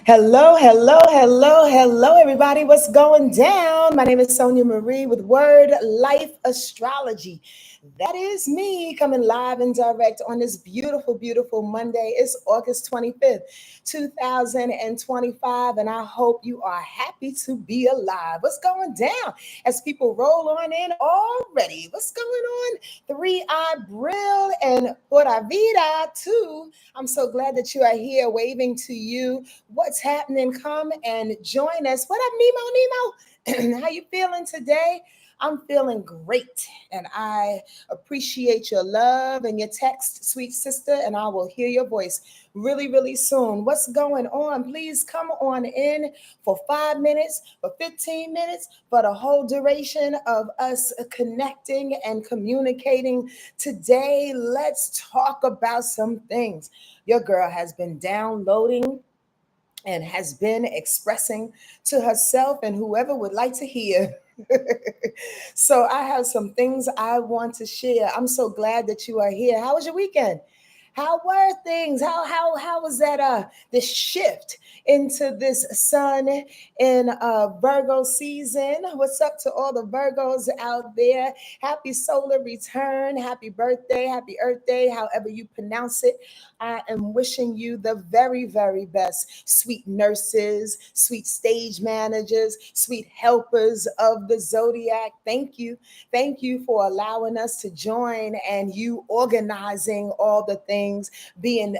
Hello, hello, hello, hello, everybody. What's going down? My name is Sonja Marie with Word Life Astrology. That is me coming live and direct on this beautiful, beautiful Monday. It's August 25th, 2025, and I hope you are happy to be alive. What's going down as people roll on in already? What's going on? Three Eye Brill and Pura Vida, too. I'm so glad that you are here waving to you. What's happening? Come and join us. What up, Nemo? How you feeling today? I'm feeling great, and I appreciate your love and your text, sweet sister, and I will hear your voice really, really soon. What's going on? Please come on in for 5 minutes, for 15 minutes, for the whole duration of us connecting and communicating today. Let's talk about some things. Your girl has been downloading and has been expressing to herself and whoever would like to hear. So I have some things I want to share. I'm so glad that you are here. How was your weekend? How were things? How was that this shift into this sun in Virgo season? What's up to all the Virgos out there? Happy solar return, happy birthday, happy Earth Day, however you pronounce it. I am wishing you the very, very best. Sweet nurses, sweet stage managers, sweet helpers of the zodiac. Thank you. Thank you for allowing us to join and you organizing all the things, being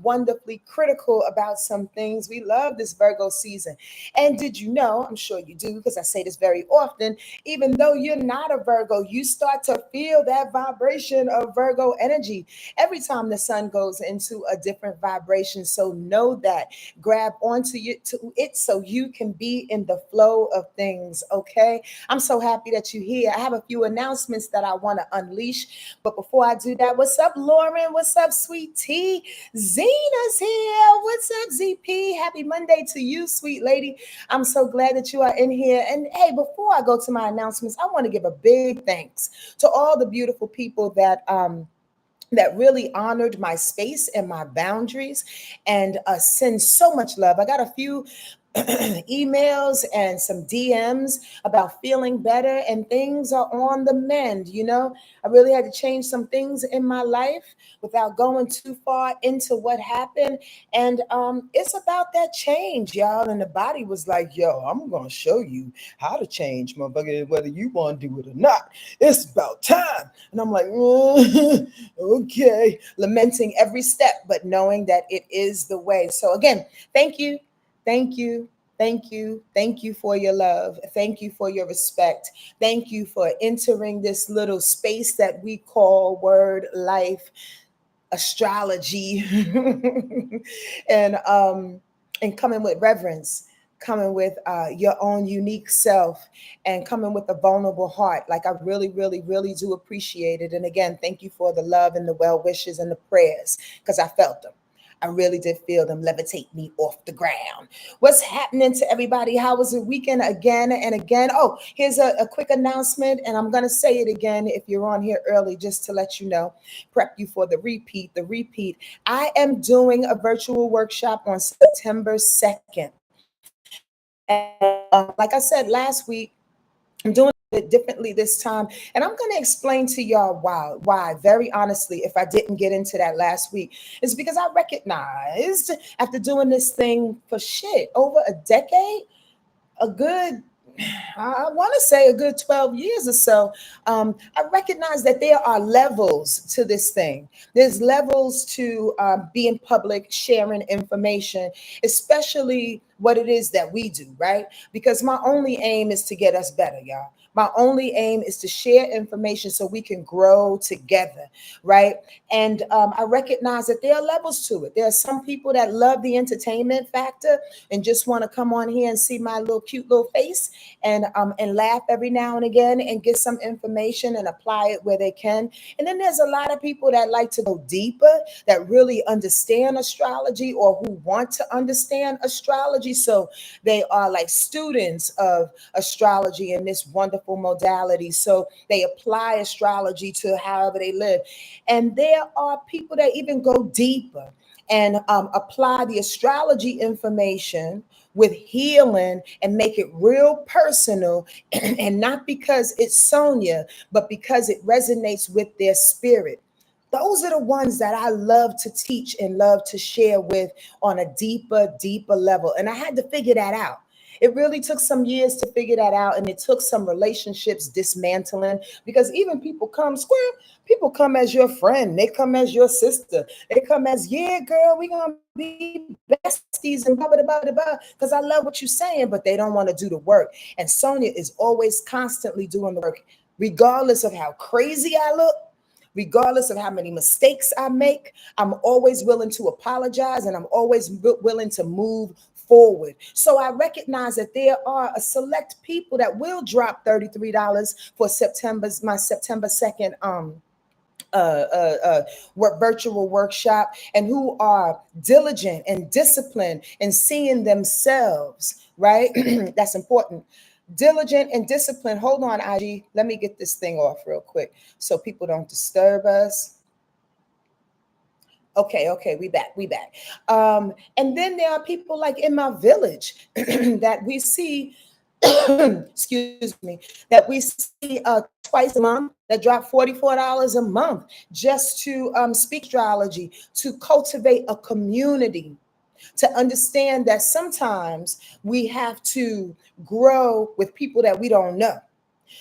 wonderfully critical about some things. We love this Virgo season. And did you know, I'm sure you do because I say this very often, even though you're not a Virgo, you start to feel that vibration of Virgo energy every time the sun goes into a different vibration. So know that. Grab onto it so you can be in the flow of things. Okay. I'm so happy that you're here. I have a few announcements that I want to unleash. But before I do that, what's up, Lauren? What's up, sweet tea? Zena's here. What's up, ZP? Happy Monday to you, sweet lady. I'm so glad that you are in here. And hey, before I go to my announcements, I want to give a big thanks to all the beautiful people that really honored my space and my boundaries and send so much love. I got a few emails and some DMs about feeling better, and things are on the mend. I really had to change some things in my life without going too far into what happened. And it's about that change, y'all. And the body was like, yo, I'm going to show you how to change, motherfucker, whether you want to do it or not. It's about time. And I'm like, okay, lamenting every step, but knowing that it is the way. So again, thank you. Thank you. Thank you. Thank you for your love. Thank you for your respect. Thank you for entering this little space that we call Word Life Astrology and coming with reverence, coming with your own unique self, and coming with a vulnerable heart. Like, I really, really, really do appreciate it. And again, thank you for the love and the well wishes and the prayers, because I felt them. I really did feel them levitate me off the ground. What's happening to everybody? How was the weekend again and again? Oh, here's a quick announcement, and I'm going to say it again if you're on here early, just to let you know, prep you for the repeat. The repeat. I am doing a virtual workshop on September 2nd. And like I said last week, I'm doing it differently this time. And I'm going to explain to y'all why. Why, very honestly, if I didn't get into that last week, is because I recognized after doing this thing for shit over a decade, a good, I want to say a good 12 years or so, I recognize that there are levels to this thing. There's levels to being public, sharing information, especially what it is that we do, right? Because my only aim is to get us better, y'all. My only aim is to share information so we can grow together, right? And I recognize that there are levels to it. There are some people that love the entertainment factor and just want to come on here and see my little cute little face and laugh every now and again and get some information and apply it where they can. And then there's a lot of people that like to go deeper, that really understand astrology or who want to understand astrology. So they are like students of astrology in this wonderful modality. So they apply astrology to however they live. And there are people that even go deeper and apply the astrology information with healing and make it real personal, and not because it's Sonja, but because it resonates with their spirit. Those are the ones that I love to teach and love to share with on a deeper level. And I had to figure that out. It really took some years to figure that out, and it took some relationships dismantling, because even people come square, people come as your friend, they come as your sister, they come as, yeah, girl, we gonna be besties and blah blah blah blah blah, because I love what you're saying, but they don't want to do the work. And Sonja is always constantly doing the work, regardless of how crazy I look, regardless of how many mistakes I make. I'm always willing to apologize, and I'm always willing to move forward. So I recognize that there are a select people that will drop $33 for my September 2nd virtual workshop, and who are diligent and disciplined and seeing themselves, right? That's important. Diligent and disciplined. Hold on, IG. Let me get this thing off real quick so people don't disturb us. Okay, we back. And then there are people like in my village that we see, excuse me, that we see twice a month, that drop $44 a month just to speak astrology, to cultivate a community, to understand that sometimes we have to grow with people that we don't know.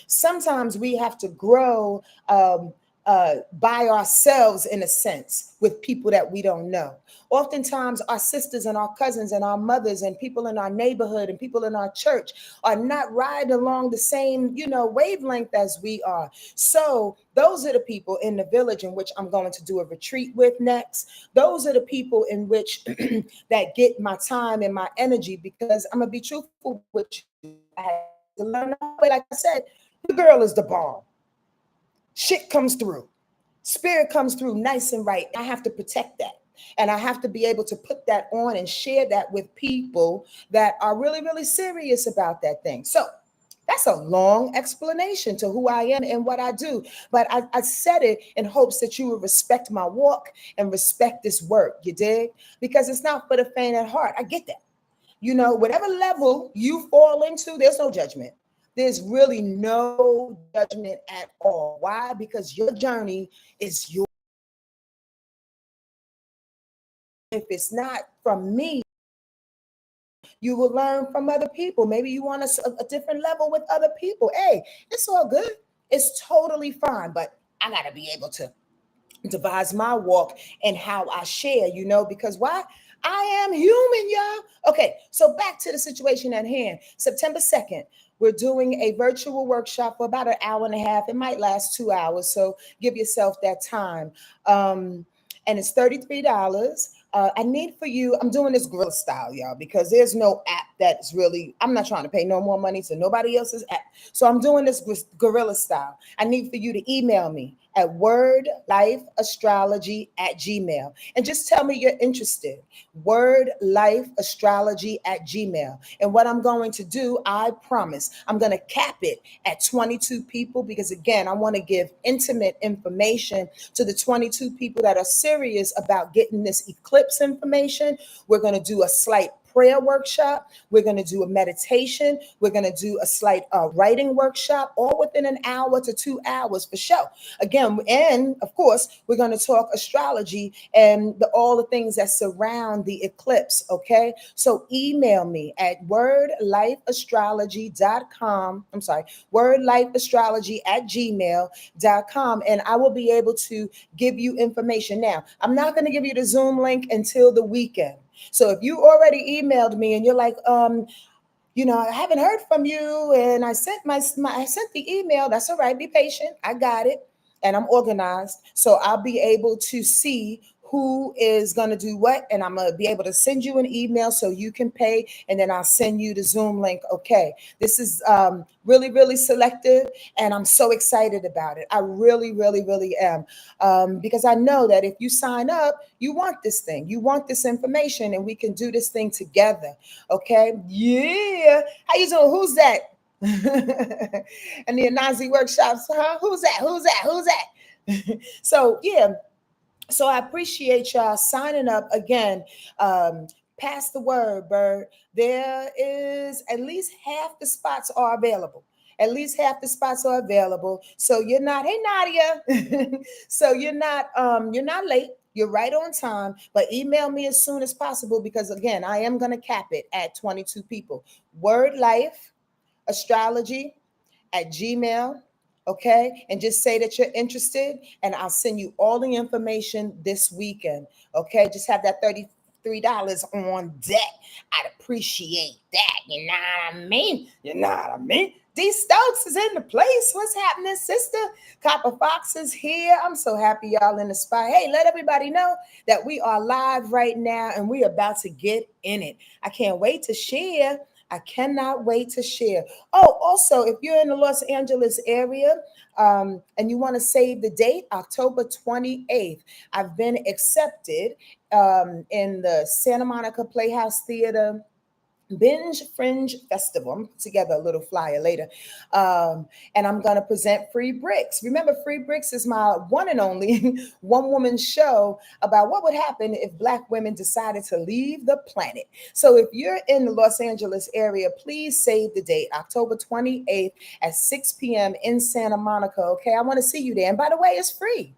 Sometimes we have to grow by ourselves, in a sense, with people that we don't know. Oftentimes, our sisters and our cousins and our mothers and people in our neighborhood and people in our church are not riding along the same, wavelength as we are. So those are the people in the village in which I'm going to do a retreat with next. Those are the people in which that get my time and my energy, because I'm gonna be truthful with you. I had to learn that way. Like I said, the girl is the bomb. Shit comes through. Spirit comes through nice and right. I have to protect that. And I have to be able to put that on and share that with people that are really, really serious about that thing. So that's a long explanation to who I am and what I do. But I said it in hopes that you would respect my walk and respect this work. You dig? Because it's not for the faint at heart. I get that. Whatever level you fall into, there's no judgment. There's really no judgment at all. Why? Because your journey is yours. If it's not from me, you will learn from other people. Maybe you want a different level with other people. Hey, it's all good. It's totally fine. But I got to be able to devise my walk and how I share, because why? I am human, y'all. Okay, so back to the situation at hand. September 2nd, we're doing a virtual workshop for about an hour and a half. It might last 2 hours, so give yourself that time. And it's $33. I need for you, I'm doing this guerrilla style, y'all, because there's no app that's really, I'm not trying to pay no more money to nobody else's app. So I'm doing this guerrilla style. I need for you to email me at wordlifeastrology@gmail. And just tell me you're interested. Wordlifeastrology@gmail. And what I'm going to do, I promise, I'm going to cap it at 22 people, because again, I want to give intimate information to the 22 people that are serious about getting this eclipse information. We're going to do a slight prayer workshop. We're going to do a meditation. We're going to do a slight writing workshop, all within an hour to 2 hours for sure. Again, and of course, we're going to talk astrology and all the things that surround the eclipse. Okay. So email me at wordlifeastrology.com. I'm sorry, wordlifeastrology@gmail.com. And I will be able to give you information. Now, I'm not going to give you the Zoom link until the weekend. So if you already emailed me and you're like, I haven't heard from you, and I sent I sent the email. That's all right. Be patient. I got it, and I'm organized, so I'll be able to see who is going to do what, and I'm going to be able to send you an email so you can pay, and then I'll send you the Zoom link. Okay, this is really, really selective, and I'm so excited about it. I really, really, really am, because I know that if you sign up, you want this thing, you want this information, and we can do this thing together. Okay, yeah. How you doing? Who's that? And the Anazi workshops, huh? Who's that? So yeah. So I appreciate y'all signing up again. Pass the word, Bird. There is at least half the spots are available. At least half the spots are available. So you're not, hey Nadia. So you're not late. You're right on time, but email me as soon as possible because again, I am gonna cap it at 22 people. Wordlife, astrology, at Gmail. Okay. And just say that you're interested, and I'll send you all the information this weekend. Okay. Just have that $33 on deck. I'd appreciate that. You know what I mean? You know what I mean? D Stokes is in the place. What's happening, sister? Copper Fox is here. I'm so happy y'all in the spot. Hey, let everybody know that we are live right now and we're about to get in it. I can't wait to share. I cannot wait to share. Oh, also, if you're in the Los Angeles area and you want to save the date, October 28th, I've been accepted in the Santa Monica Playhouse Theater Binge Fringe Festival. I'm gonna put together a little flyer later. And I'm going to present Free Bricks. Remember, Free Bricks is my one and only one woman show about what would happen if Black women decided to leave the planet. So if you're in the Los Angeles area, please save the date, October 28th at 6 p.m. in Santa Monica. Okay, I want to see you there. And by the way, it's free.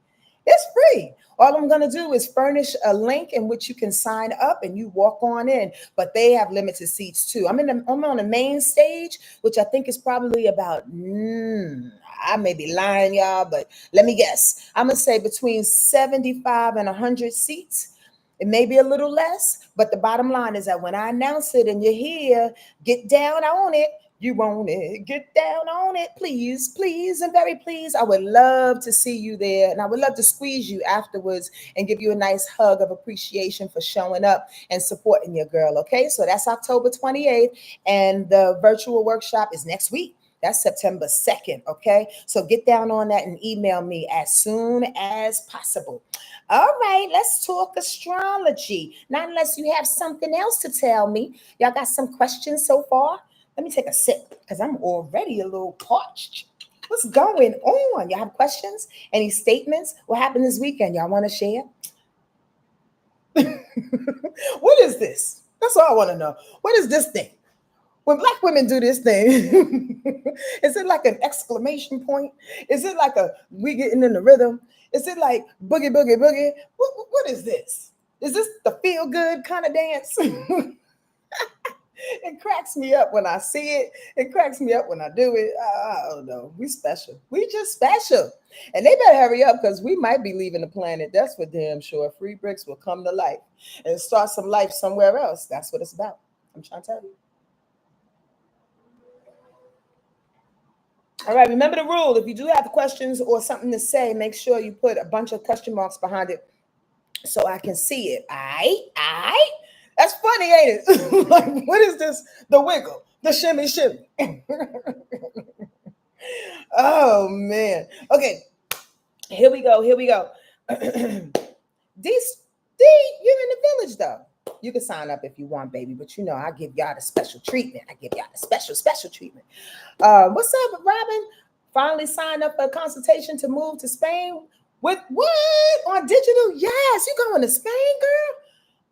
It's free. All I'm going to do is furnish a link in which you can sign up and you walk on in, but they have limited seats too. I'm on the main stage, which I think is probably about, I may be lying, y'all, but let me guess. I'm going to say between 75 and 100 seats. It may be a little less, but the bottom line is that when I announce it and you're here, get down on it. You want it, get down on it, please, please, and very please. I would love to see you there, and I would love to squeeze you afterwards and give you a nice hug of appreciation for showing up and supporting your girl. Okay, so that's October 28th, and the virtual workshop is next week. That's September 2nd. Okay, so get down on that and email me as soon as possible. All right, let's talk astrology. Not unless you have something else to tell me. Y'all got some questions so far? Let me take a sip because I'm already a little parched. What's going on? Y'all have questions? Any statements? What happened this weekend? Y'all want to share? What is this? That's all I want to know. What is this thing? When Black women do this thing, is it like an exclamation point? Is it like a we getting in the rhythm? Is it like boogie, boogie, boogie? What is this? Is this the feel good kind of dance? It cracks me up when I see it. It cracks me up when I do it. I don't know. We special. We just special. And they better hurry up because we might be leaving the planet. That's for damn sure. Free Bricks will come to life and start some life somewhere else. That's what it's about. I'm trying to tell you. All right. Remember the rule. If you do have questions or something to say, make sure you put a bunch of question marks behind it so I can see it. All right. All right. That's funny, ain't it? Like, what is this? The wiggle, the shimmy, shimmy. Oh man. Okay, here we go. Here we go. These, you're in the village though. You can sign up if you want, baby, but you know I give y'all the special treatment. I give y'all the special treatment. What's up, Robin? Finally signed up for a consultation to move to Spain. With what? On digital? Yes, you going to Spain, girl?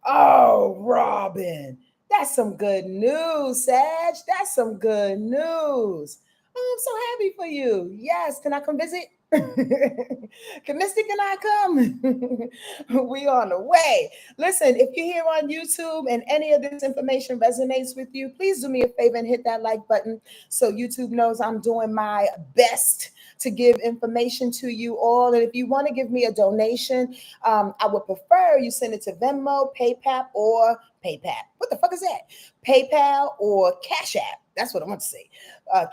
Oh, Robin, that's some good news, Sag. That's some good news. Oh, I'm so happy for you. Yes, can I come visit? Can Misty, can I come? We on the way. Listen, if you're here on YouTube and any of this information resonates with you, please do me a favor and hit that like button so YouTube knows I'm doing my best to give information to you all. And if you want to give me a donation, I would prefer you send it to Venmo, PayPal, or PayPal. What the fuck is that? PayPal or Cash App. That's what I want to say.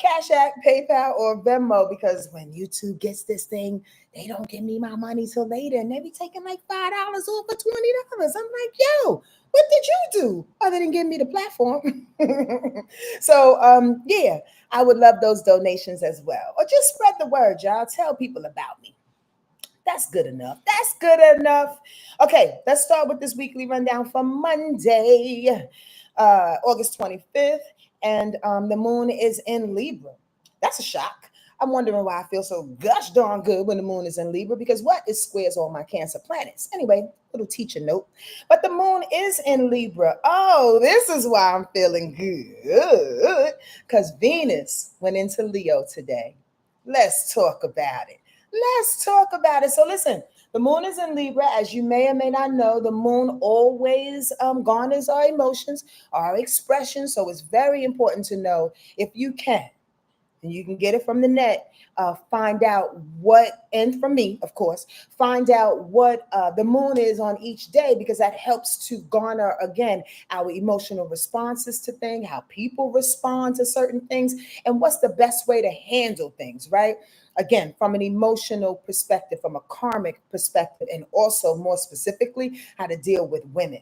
Cash App, PayPal, or Venmo, because when YouTube gets this thing, they don't give me my money till later, and they be taking like $5 off for $20. I'm like, yo, what did you do other than give me the platform? So, yeah, I would love those donations as well. Or just spread the word, y'all. Tell people about me. That's good enough. That's good enough. Okay, let's start with this weekly rundown for Monday, August 25th. And the moon is in Libra. That's a shock. I'm wondering why I feel so gosh darn good when the moon is in Libra, because what? It squares all my Cancer planets. Anyway, little teacher note. But the moon is in Libra. Oh, this is why I'm feeling good. Because Venus went into Leo today. Let's talk about it. Let's talk about it. So listen, the moon is in Libra. As you may or may not know, the moon always garners our emotions, our expressions. So it's very important to know, if you can, and you can get it from the net, find out what, and from me, of course, find out what the moon is on each day, because that helps to garner, again, our emotional responses to things, how people respond to certain things, and what's the best way to handle things, right? Again, from an emotional perspective, from a karmic perspective, and also more specifically, how to deal with women.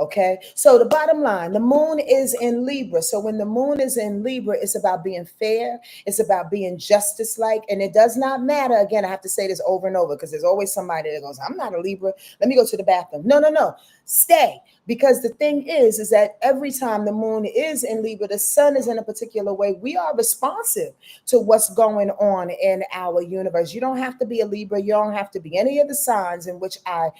Okay, so the bottom line, the moon is in Libra. So when the moon is in Libra, it's about being fair, it's about being justice like, and it does not matter. Again, I have to say this over and over, because there's always somebody that goes, I'm not a Libra, let me go to the bathroom. No, no, no, stay. Because the thing is that every time the moon is in Libra, the sun is in a particular way. We are responsive to what's going on in our universe. You don't have to be a Libra. You don't have to be any of the signs in which I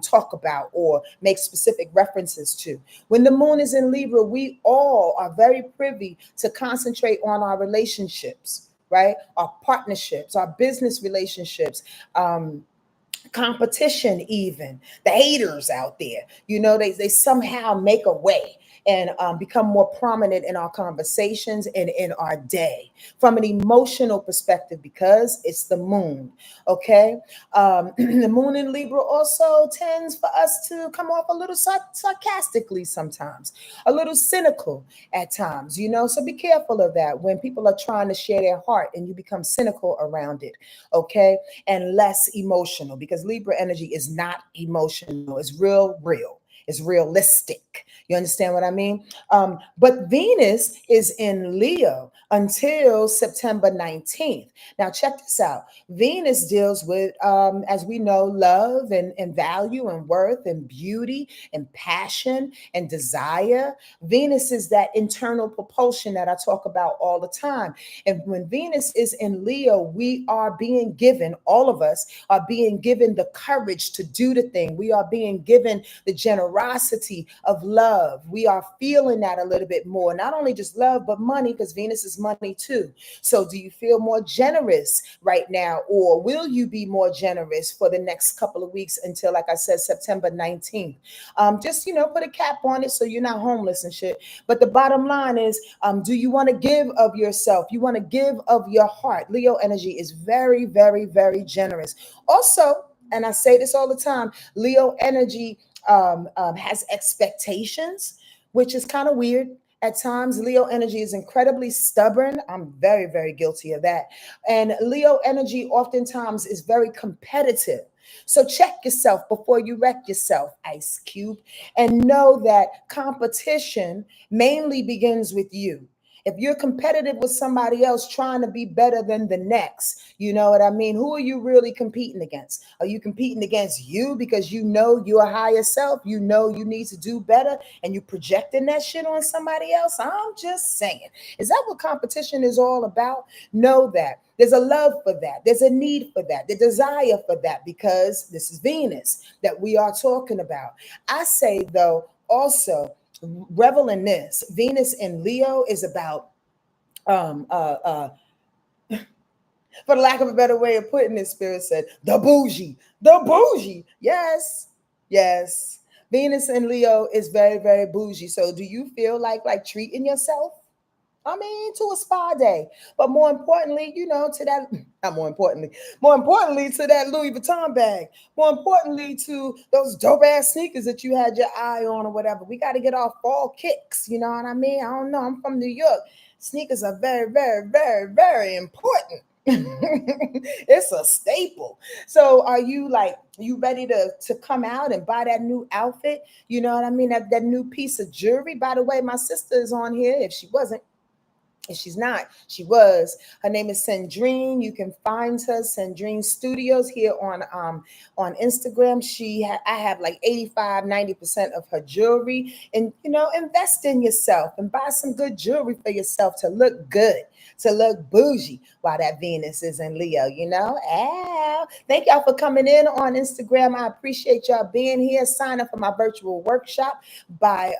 talk about or make specific references to. When the moon is in Libra, we all are very privy to concentrate on our relationships, right? Our partnerships, our business relationships, competition, even the haters out there, they somehow make a way and become more prominent in our conversations and in our day from an emotional perspective, because it's the moon. Okay. The moon in Libra also tends for us to come off a little sarcastically sometimes, a little cynical at times, so be careful of that when people are trying to share their heart and you become cynical around it. Okay. And less emotional, because Libra energy is not emotional. It's real. It's realistic. You understand what I mean? But Venus is in Leo until September 19th. Now, check this out. Venus deals with, as we know, love and value and worth and beauty and passion and desire. Venus is that internal propulsion that I talk about all the time. And when Venus is in Leo, we are being given, all of us are being given the courage to do the thing. We are being given the generosity of love. We are feeling that a little bit more. Not only just love, but money, because Venus is money too. So do you feel more generous right now, or will you be more generous for the next couple of weeks until, like I said, September 19th? Just, put a cap on it so you're not homeless and shit. But the bottom line is, do you want to give of yourself? You want to give of your heart. Leo energy is very, very, very generous. Also, and I say this all the time, Leo energy has expectations, which is kind of weird. At times, Leo energy is incredibly stubborn. I'm very, very guilty of that. And Leo energy oftentimes is very competitive. So check yourself before you wreck yourself, Ice Cube, and know that competition mainly begins with you. If you're competitive with somebody else trying to be better than the next, you know what I mean? Who are you really competing against? Are you competing against you because you know your higher self? You know you need to do better and you projecting that shit on somebody else? I'm just saying. Is that what competition is all about? Know that. There's a love for that. There's a need for that. The desire for that, because this is Venus that we are talking about. I say, though, also, revel in this. Venus in Leo is about, for the lack of a better way of putting it, Spirit said, the bougie, the bougie. Yes, yes. Venus in Leo is very, very bougie. So do you feel like treating yourself? I mean, to a spa day, but more importantly, to that, not more importantly to that Louis Vuitton bag, more importantly to those dope ass sneakers that you had your eye on or whatever. We got to get our fall kicks. You know what I mean? I don't know. I'm from New York. Sneakers are very, very, very, very important. It's a staple. So are you ready to come out and buy that new outfit? You know what I mean? That new piece of jewelry. By the way, my sister is on here. If she wasn't, If she's not, she was. Her name is Sandrine. You can find her, Sandrine Studios, here on Instagram. I have like 85-90% of her jewelry. And invest in yourself and buy some good jewelry for yourself to look good, to look bougie while that Venus is in Leo. Thank y'all for coming in on Instagram. I appreciate y'all being here. Sign up for my virtual workshop by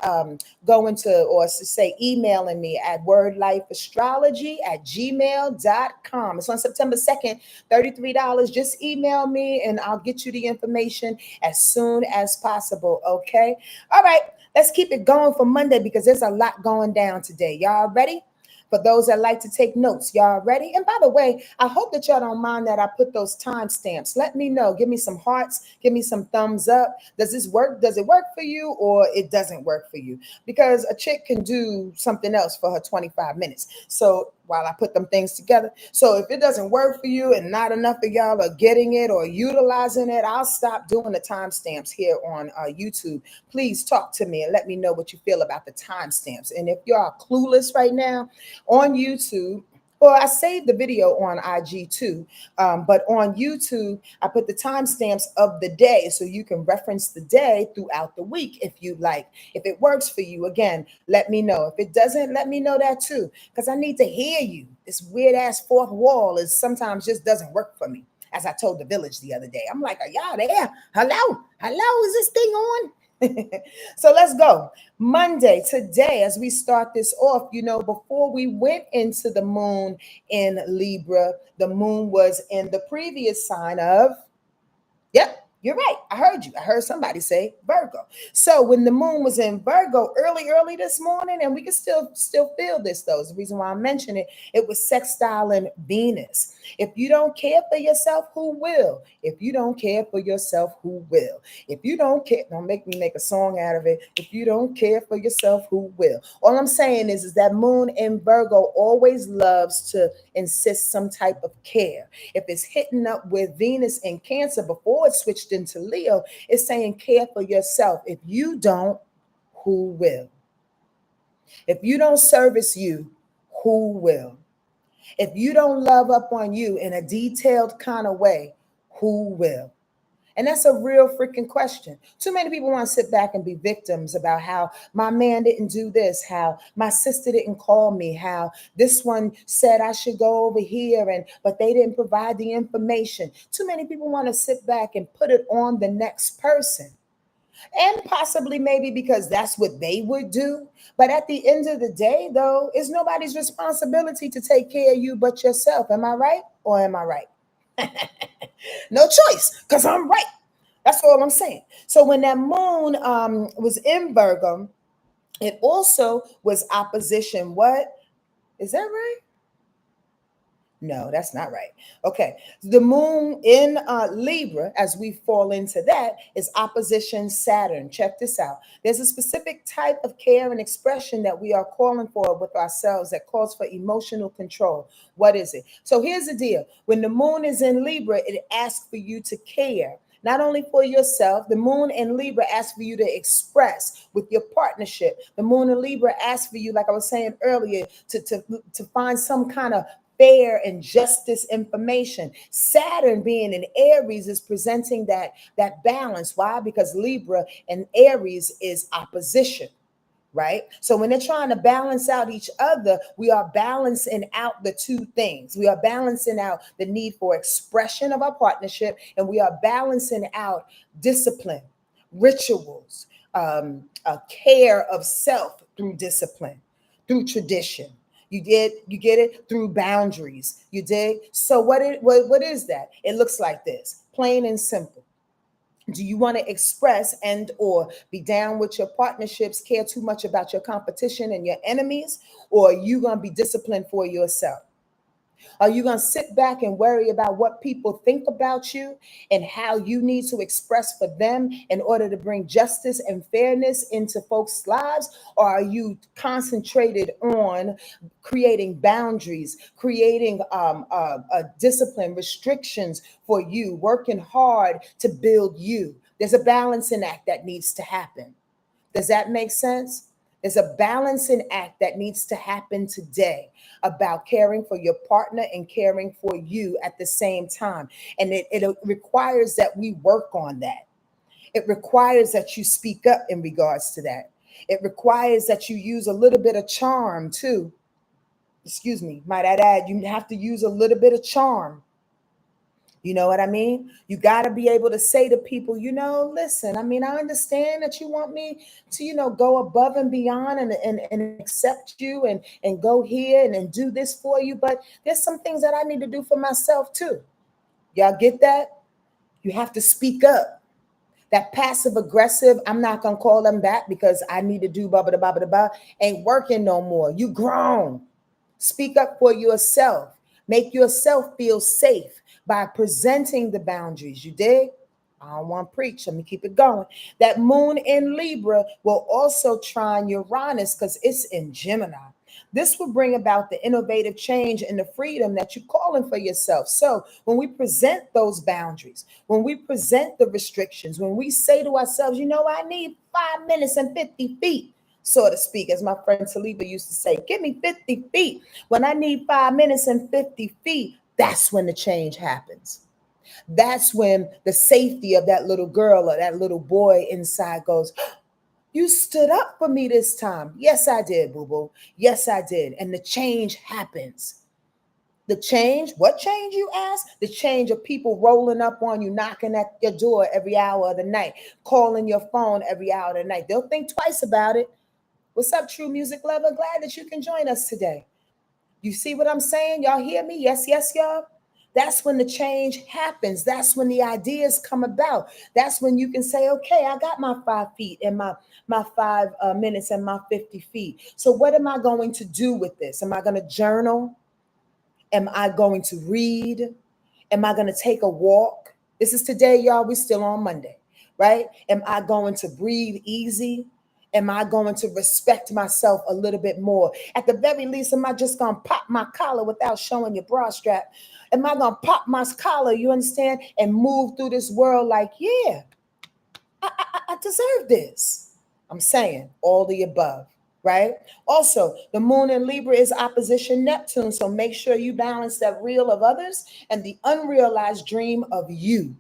going to, or to say, emailing me at wordlifeastrology@gmail.com. It's on September 2nd, $33. Just email me and I'll get you the information as soon as possible. Okay. All right. Let's keep it going for Monday because there's a lot going down today. Y'all ready? For those that like to take notes, y'all ready? And by the way, I hope that y'all don't mind that I put those timestamps. Let me know. Give me some hearts. Give me some thumbs up. Does this work? Does it work for you or it doesn't work for you? Because a chick can do something else for her 25 minutes. So while I put them things together. So if it doesn't work for you and not enough of y'all are getting it or utilizing it, I'll stop doing the timestamps here on YouTube. Please talk to me and let me know what you feel about the timestamps. And if y'all clueless right now on YouTube, or I saved the video on IG too, but on YouTube, I put the timestamps of the day so you can reference the day throughout the week if you like. If it works for you, again, let me know. If it doesn't, let me know that too, because I need to hear you. This weird ass fourth wall is sometimes just doesn't work for me. As I told the village the other day, I'm like, are y'all there? Hello, is this thing on? So let's go. Monday, today, as we start this off, before we went into the moon in Libra, the moon was in the previous sign of, yep, you're right. I heard you. I heard somebody say Virgo. So when the moon was in Virgo early this morning, and we can still feel this though, is the reason why I mentioned it, it was sextiling Venus. If you don't care for yourself, who will? If you don't care for yourself, who will? If you don't care, don't make me make a song out of it. If you don't care for yourself, who will? All I'm saying is that moon in Virgo always loves to insist some type of care. If it's hitting up with Venus in Cancer before it switched into Leo, it's saying care for yourself. If you don't, who will? If you don't service you, who will? If you don't love up on you in a detailed kind of way, who will? And that's a real freaking question. Too many people want to sit back and be victims about how my man didn't do this, how my sister didn't call me, how this one said I should go over here, but they didn't provide the information. Too many people want to sit back and put it on the next person. And possibly maybe because that's what they would do. But at the end of the day, though, it's nobody's responsibility to take care of you but yourself. Am I right or am I right? No choice, because I'm right. That's all I'm saying. So when that moon was in Virgo, it also was opposition. What? Is that right? No, that's not right. Okay. The moon in Libra, as we fall into that, is opposition Saturn. Check this out. There's a specific type of care and expression that we are calling for with ourselves that calls for emotional control. What is it? So here's the deal. When the moon is in Libra, it asks for you to care. Not only for yourself, the moon in Libra asks for you to express with your partnership. The moon in Libra asks for you, like I was saying earlier, to find some kind of fair and justice information. Saturn being in Aries is presenting that balance. Why? Because Libra and Aries is opposition. Right? So when they're trying to balance out each other, we are balancing out the two things. We are balancing out the need for expression of our partnership, and we are balancing out discipline, rituals, a care of self through discipline, through tradition. You get it through boundaries. You dig? So what is that? It looks like this, plain and simple. Do you want to express and or be down with your partnerships, care too much about your competition and your enemies, or are you going to be disciplined for yourself? Are you going to sit back and worry about what people think about you and how you need to express for them in order to bring justice and fairness into folks' lives? Or are you concentrated on creating boundaries, creating discipline, restrictions for you, working hard to build you? There's a balancing act that needs to happen. Does that make sense? There's a balancing act that needs to happen today about caring for your partner and caring for you at the same time. And it requires that we work on that. It requires that you speak up in regards to that. It requires that you use a little bit of charm too. Excuse me, might I add, you have to use a little bit of charm. You know what I mean? You got to be able to say to people, listen, I mean, I understand that you want me to, go above and beyond and accept you and go here and do this for you. But there's some things that I need to do for myself too. Y'all get that? You have to speak up. That passive aggressive, I'm not going to call them back because I need to do blah, blah, blah, blah, blah, ain't working no more. You grown. Speak up for yourself. Make yourself feel safe by presenting the boundaries. You dig? I don't want to preach. Let me keep it going. That moon in Libra will also trine Uranus because it's in Gemini. This will bring about the innovative change and the freedom that you're calling for yourself. So when we present those boundaries, when we present the restrictions, when we say to ourselves, I need 5 minutes and 50 feet, so to speak, as my friend Taliba used to say, give me 50 feet. When I need 5 minutes and 50 feet, that's when the change happens. That's when the safety of that little girl or that little boy inside goes, you stood up for me this time. Yes, I did, boo-boo. Yes, I did. And the change happens. The change, what change you ask? The change of people rolling up on you, knocking at your door every hour of the night, calling your phone every hour of the night. They'll think twice about it. What's up, true music lover? Glad that you can join us today. You see what I'm saying? Y'all hear me? Yes, yes, y'all. That's when the change happens. That's when the ideas come about. That's when you can say, okay, I got my 5 feet and my 5 minutes and my 50 feet. So what am I going to do with this? Am I going to journal? Am I going to read? Am I going to take a walk? This is today, y'all. We're still on Monday, right? Am I going to breathe easy? Am I going to respect myself a little bit more? At the very least, am I just going to pop my collar without showing your bra strap? Am I going to pop my collar, you understand, and move through this world like, yeah, I deserve this? I'm saying all the above, right? Also, the moon in Libra is opposition Neptune, so make sure you balance that real of others and the unrealized dream of you.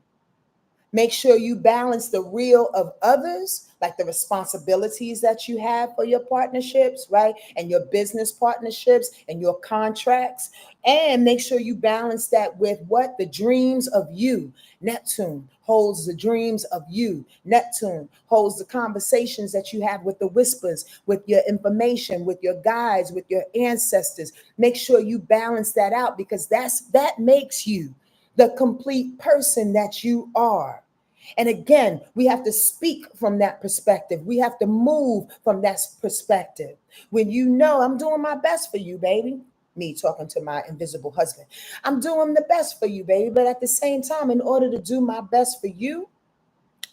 Make sure you balance the real of others, like the responsibilities that you have for your partnerships, right? And your business partnerships and your contracts. And make sure you balance that with what? The dreams of you. Neptune holds the dreams of you. Neptune holds the conversations that you have with the whispers, with your information, with your guides, with your ancestors. Make sure you balance that out because that makes you the complete person that you are. And again, we have to speak from that perspective. We have to move from that perspective. When I'm doing my best for you, baby. Me talking to my invisible husband. I'm doing the best for you, baby. But at the same time, in order to do my best for you,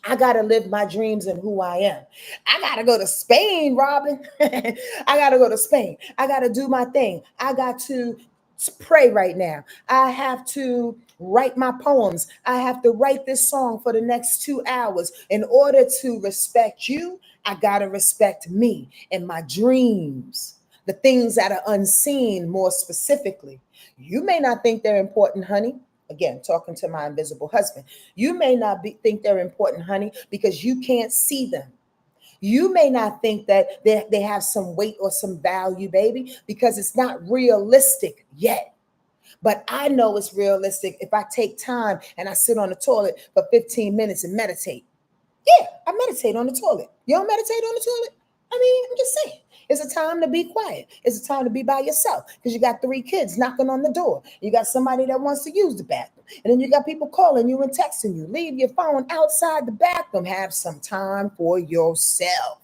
I got to live my dreams and who I am. I got to go to Spain, Robin. I got to go to Spain. I got to do my thing. I got to pray right now. I have to write my poems. I have to write this song for the next 2 hours. In order to respect you, I got to respect me and my dreams, the things that are unseen more specifically. You may not think they're important, honey. Again, talking to my invisible husband. You may not think they're important, honey, because you can't see them. You may not think that they have some weight or some value, baby, because it's not realistic yet. But I know it's realistic if I take time and I sit on the toilet for 15 minutes and meditate. Yeah, I meditate on the toilet. You don't meditate on the toilet? I mean, I'm just saying. It's a time to be quiet. It's a time to be by yourself because you got 3 kids knocking on the door. You got somebody that wants to use the bathroom. And then you got people calling you and texting you. Leave your phone outside the bathroom. Have some time for yourself.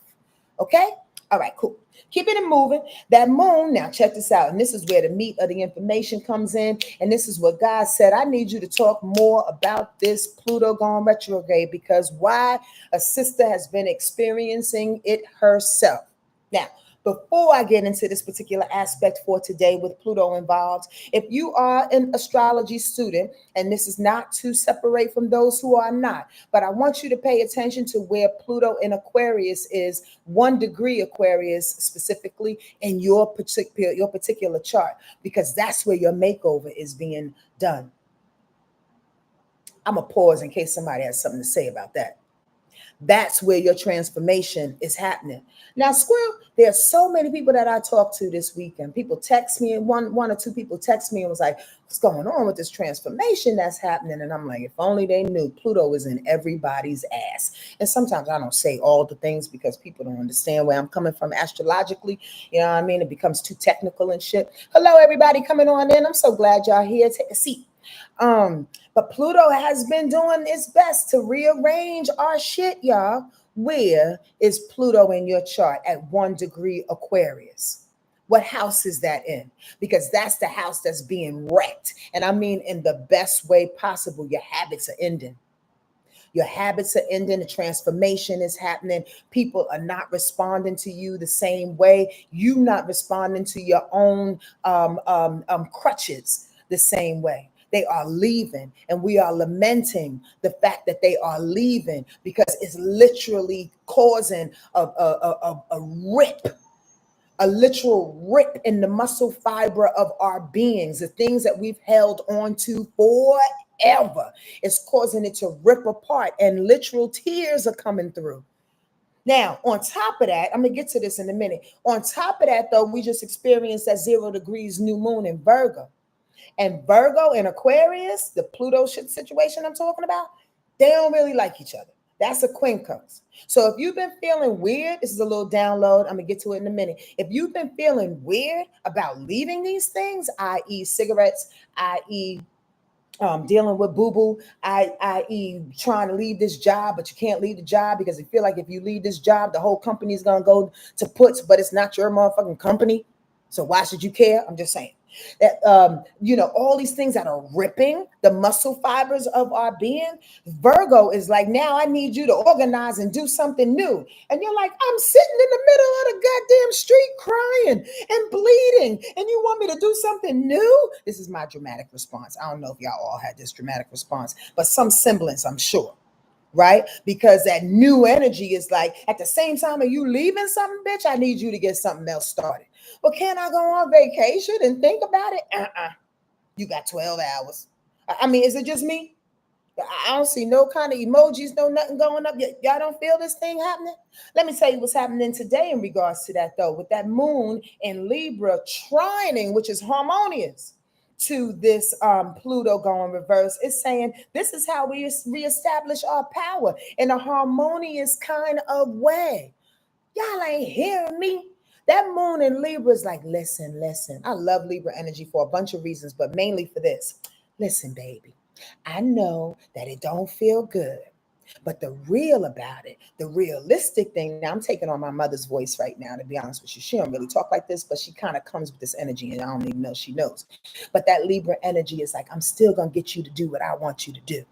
Okay? All right, cool. Keeping it moving. That moon, now check this out. And this is where the meat of the information comes in. And this is what God said. I need you to talk more about this Pluto going retrograde because why? A sister has been experiencing it herself. Now, Before I get into this particular aspect for today with Pluto involved, if you are an astrology student, and this is not to separate from those who are not, but I want you to pay attention to where Pluto in Aquarius is 1 degree Aquarius specifically in your particular chart, because that's where your makeover is being done. I'm going to pause in case somebody has something to say about that. That's where your transformation is happening. Now, Squirrel, there are so many people that I talked to this weekend. People text me, and one or two people text me and was like, what's going on with this transformation that's happening? And I'm like, if only they knew, Pluto is in everybody's ass. And sometimes I don't say all the things because people don't understand where I'm coming from astrologically. You know what I mean? It becomes too technical and shit. Hello, everybody coming on in. I'm so glad y'all here. Take a seat. But Pluto has been doing its best to rearrange our shit, y'all. Where is Pluto in your chart at 1 degree Aquarius? What house is that in? Because that's the house that's being wrecked. And I mean in the best way possible. Your habits are ending. Your habits are ending. The transformation is happening. People are not responding to you the same way. You not responding to your own crutches the same way. They are leaving, and we are lamenting the fact that they are leaving because it's literally causing a rip, a literal rip in the muscle fiber of our beings, the things that we've held on to forever. It's causing it to rip apart, and literal tears are coming through. Now, on top of that, I'm going to get to this in a minute. On top of that, though, we just experienced that 0 degrees new moon in Virgo. And Virgo and Aquarius, the Pluto situation I'm talking about, they don't really like each other. That's a quincunx. So if you've been feeling weird, this is a little download. I'm going to get to it in a minute. If you've been feeling weird about leaving these things, i.e. cigarettes, i.e. Dealing with boo-boo, i.e. trying to leave this job, but you can't leave the job because you feel like if you leave this job, the whole company is going to go to puts, but it's not your motherfucking company. So why should you care? I'm just saying. That all these things that are ripping the muscle fibers of our being. Virgo is like, now I need you to organize and do something new. And you're like, I'm sitting in the middle of the goddamn street crying and bleeding, and you want me to do something new? This is my dramatic response. I don't know if y'all all had this dramatic response, but some semblance, I'm sure. Right? Because that new energy is like, at the same time of you leaving something, bitch, I need you to get something else started. Well, can I go on vacation and think about it? You got 12 hours. I mean, is it just me? I don't see no kind of emojis, no nothing going up. Y'all don't feel this thing happening? Let me tell you what's happening today in regards to that, though, with that moon in Libra trining, which is harmonious to this Pluto going reverse. It's saying this is how we reestablish our power in a harmonious kind of way. Y'all ain't hearing me. That moon in Libra is like, listen. I love Libra energy for a bunch of reasons, but mainly for this. Listen, baby, I know that it don't feel good, but the real about it, the realistic thing, now I'm taking on my mother's voice right now, to be honest with you. She don't really talk like this, but she kind of comes with this energy, and I don't even know she knows. But that Libra energy is like, I'm still going to get you to do what I want you to do.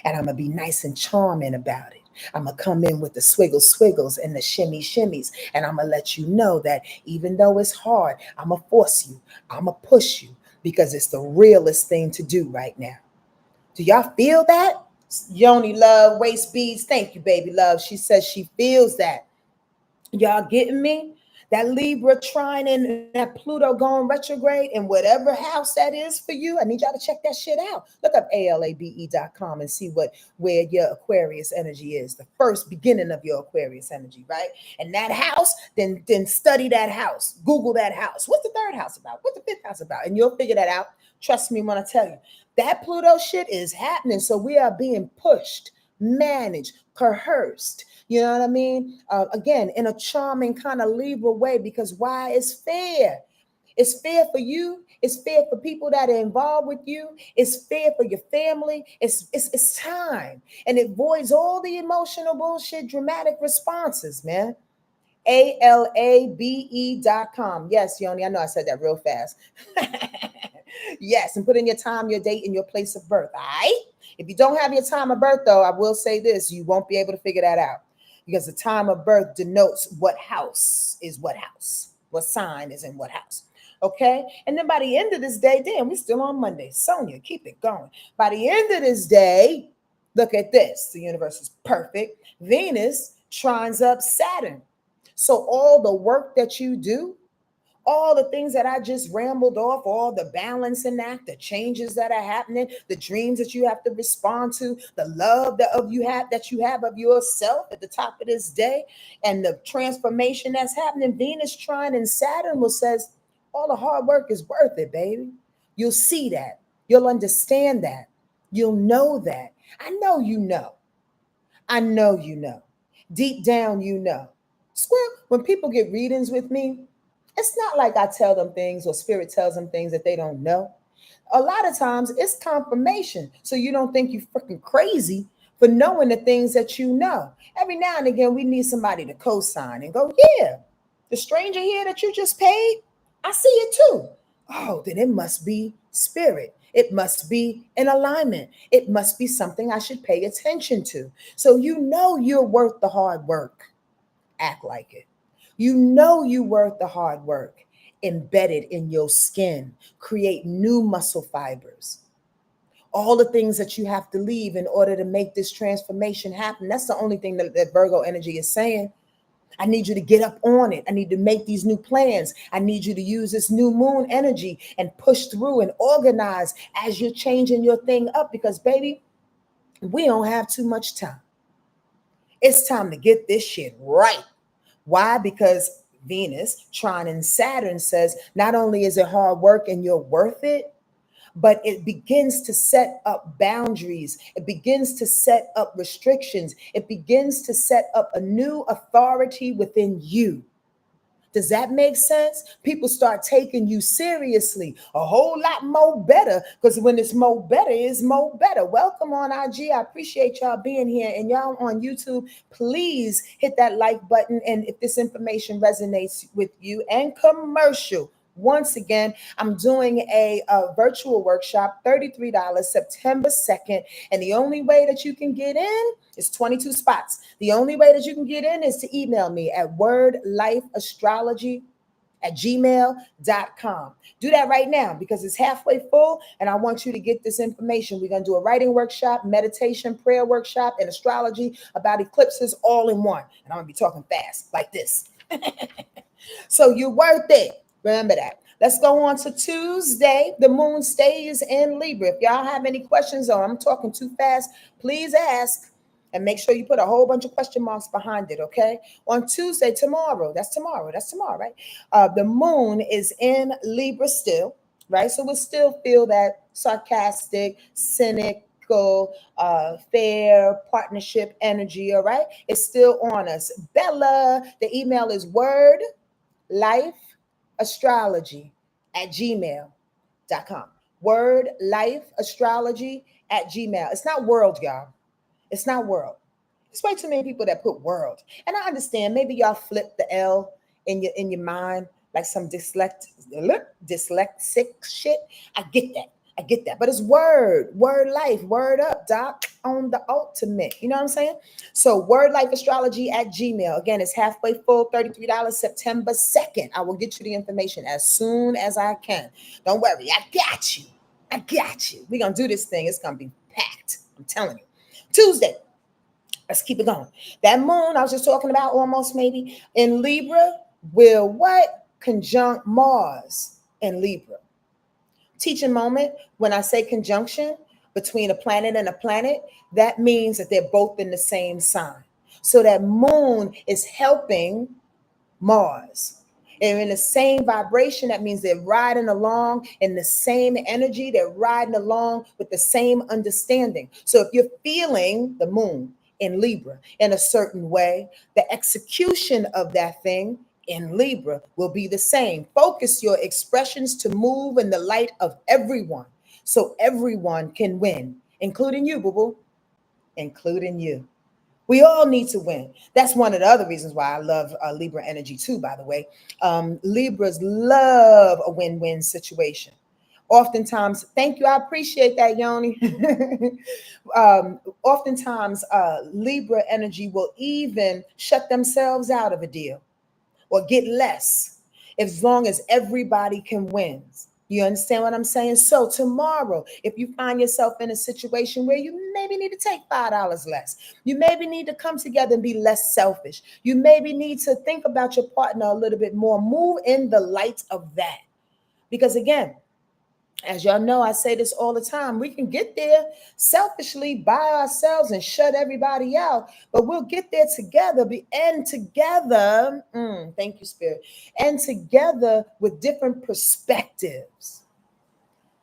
And I'm going to be nice and charming about it. I'm going to come in with the swiggles and the shimmies. And I'm going to let you know that even though it's hard, I'm going to force you. I'm going to push you because it's the realest thing to do right now. Do y'all feel that? Yoni Love, Waist Beads. Thank you, baby love. She says she feels that. Y'all getting me? That Libra trine and that Pluto going retrograde in whatever house that is for you. I need y'all to check that shit out. Look up ALABE.com and see where your Aquarius energy is. The first beginning of your Aquarius energy, right? And that house, then study that house. Google that house. What's the third house about? What's the fifth house about? And you'll figure that out. Trust me when I tell you. That Pluto shit is happening. So we are being pushed, managed, coerced. You know what I mean? Again, in a charming kind of Libra way, because why? It's fair. It's fair for you. It's fair for people that are involved with you. It's fair for your family. It's time. And it voids all the emotional bullshit, dramatic responses, man. ALABE.com. Yes, Yoni, I know I said that real fast. Yes, and put in your time, your date, and your place of birth. All right? If you don't have your time of birth, though, I will say this. You won't be able to figure that out. because the time of birth denotes what house is what house, what sign is in what house. Okay. And then by the end of this day, damn, we're still on Monday. Sonja, keep it going. By the end of this day, look at this. The universe is perfect. Venus trines up Saturn. So all the work that you do, all the things that I just rambled off, all the balancing act, the changes that are happening, the dreams that you have to respond to, the love that you have of yourself at the top of this day, and the transformation that's happening. Venus trine and Saturn will says all the hard work is worth it, baby. You'll see that. You'll understand that. You'll know that. I know you know. I know you know. Deep down, you know. Squirrel, when people get readings with me, it's not like I tell them things or spirit tells them things that they don't know. A lot of times it's confirmation. So you don't think you freaking crazy for knowing the things that you know. Every now and again, we need somebody to co-sign and go, yeah, the stranger here that you just paid, I see it too. Oh, then it must be spirit. It must be in alignment. It must be something I should pay attention to. So you know you're worth the hard work. Act like it. You know you're worth the hard work. Embedded in your skin. Create new muscle fibers. All the things that you have to leave in order to make this transformation happen. That's the only thing that Virgo energy is saying. I need you to get up on it. I need to make these new plans. I need you to use this new moon energy and push through and organize as you're changing your thing up, because, baby, we don't have too much time. It's time to get this shit right. Why? Because Venus, Trine, and Saturn says not only is it hard work and you're worth it, but it begins to set up boundaries. It begins to set up restrictions. It begins to set up a new authority within you. Does that make sense? People start taking you seriously, a whole lot more better, because when it's more better, it's more better. Welcome on IG. I appreciate y'all being here. And y'all on YouTube, please hit that like button. And if this information resonates with you, and commercial, once again, I'm doing a virtual workshop, $33, September 2nd. And the only way that you can get in is 22 spots. The only way that you can get in is to email me at wordlifeastrology@gmail.com. Do that right now because it's halfway full and I want you to get this information. We're going to do a writing workshop, meditation, prayer workshop, and astrology about eclipses all in one. And I'm going to be talking fast like this. So you're worth it. Remember that. Let's go on to Tuesday. The moon stays in Libra. If y'all have any questions or I'm talking too fast, please ask. And make sure you put a whole bunch of question marks behind it, okay? On Tuesday, tomorrow, that's tomorrow, right? The moon is in Libra still, right? So we'll still feel that sarcastic, cynical, fair partnership energy, all right? It's still on us. Bella, the email is wordlifeastrology@gmail.com. Wordlifeastrology@gmail. It's not world, y'all. It's not world. There's way too many people that put world. And I understand maybe y'all flip the L in your mind like some dyslexic shit. I get that. But it's word life, word up, doc, on the ultimate. You know what I'm saying? So wordlifeastrology@gmail. Again, it's halfway full, $33, September 2nd. I will get you the information as soon as I can. Don't worry. I got you. We're going to do this thing. It's going to be packed. I'm telling you. Tuesday. Let's keep it going. That moon I was just talking about, almost maybe in Libra, will what? Conjunct Mars in Libra. Teaching moment, when I say conjunction between a planet and a planet, that means that they're both in the same sign. So that moon is helping Mars. They're in the same vibration. That means they're riding along in the same energy. They're riding along with the same understanding. So if you're feeling the moon in Libra in a certain way, the execution of that thing in Libra will be the same. Focus your expressions to move in the light of everyone so everyone can win, including you, boo-boo, including you. We all need to win. That's one of the other reasons why I love Libra energy too, by the way. Libras love a win-win situation. Oftentimes, thank you, I appreciate that, Yoni. Oftentimes, Libra energy will even shut themselves out of a deal or get less as long as everybody can win. You understand what I'm saying? So tomorrow, if you find yourself in a situation where you maybe need to take $5 less, you maybe need to come together and be less selfish. You maybe need to think about your partner a little bit more. Move in the light of that. Because again, as y'all know, I say this all the time. We can get there selfishly by ourselves and shut everybody out, but we'll get there together and together. Thank you, Spirit. And together with different perspectives.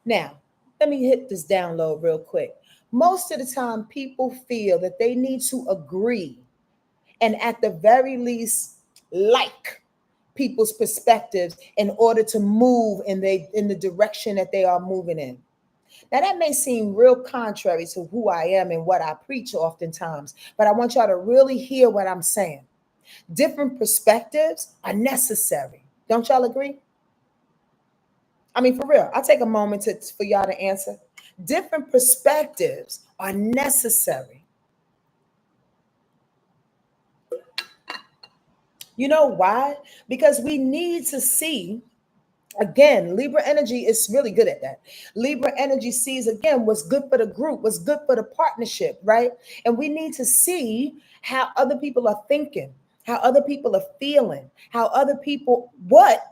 Now, let me hit this download real quick. Most of the time, people feel that they need to agree and at the very least, like people's perspectives in order to move in the direction that they are moving in. Now that may seem real contrary to who I am and what I preach oftentimes, but I want y'all to really hear what I'm saying. Different perspectives are necessary. Don't y'all agree? I mean, for real, I'll take a moment for y'all to answer. Different perspectives are necessary. You know why? Because we need to see, again, Libra energy is really good at that. Libra energy sees, again, what's good for the group, what's good for the partnership, right? And we need to see how other people are thinking, how other people are feeling, what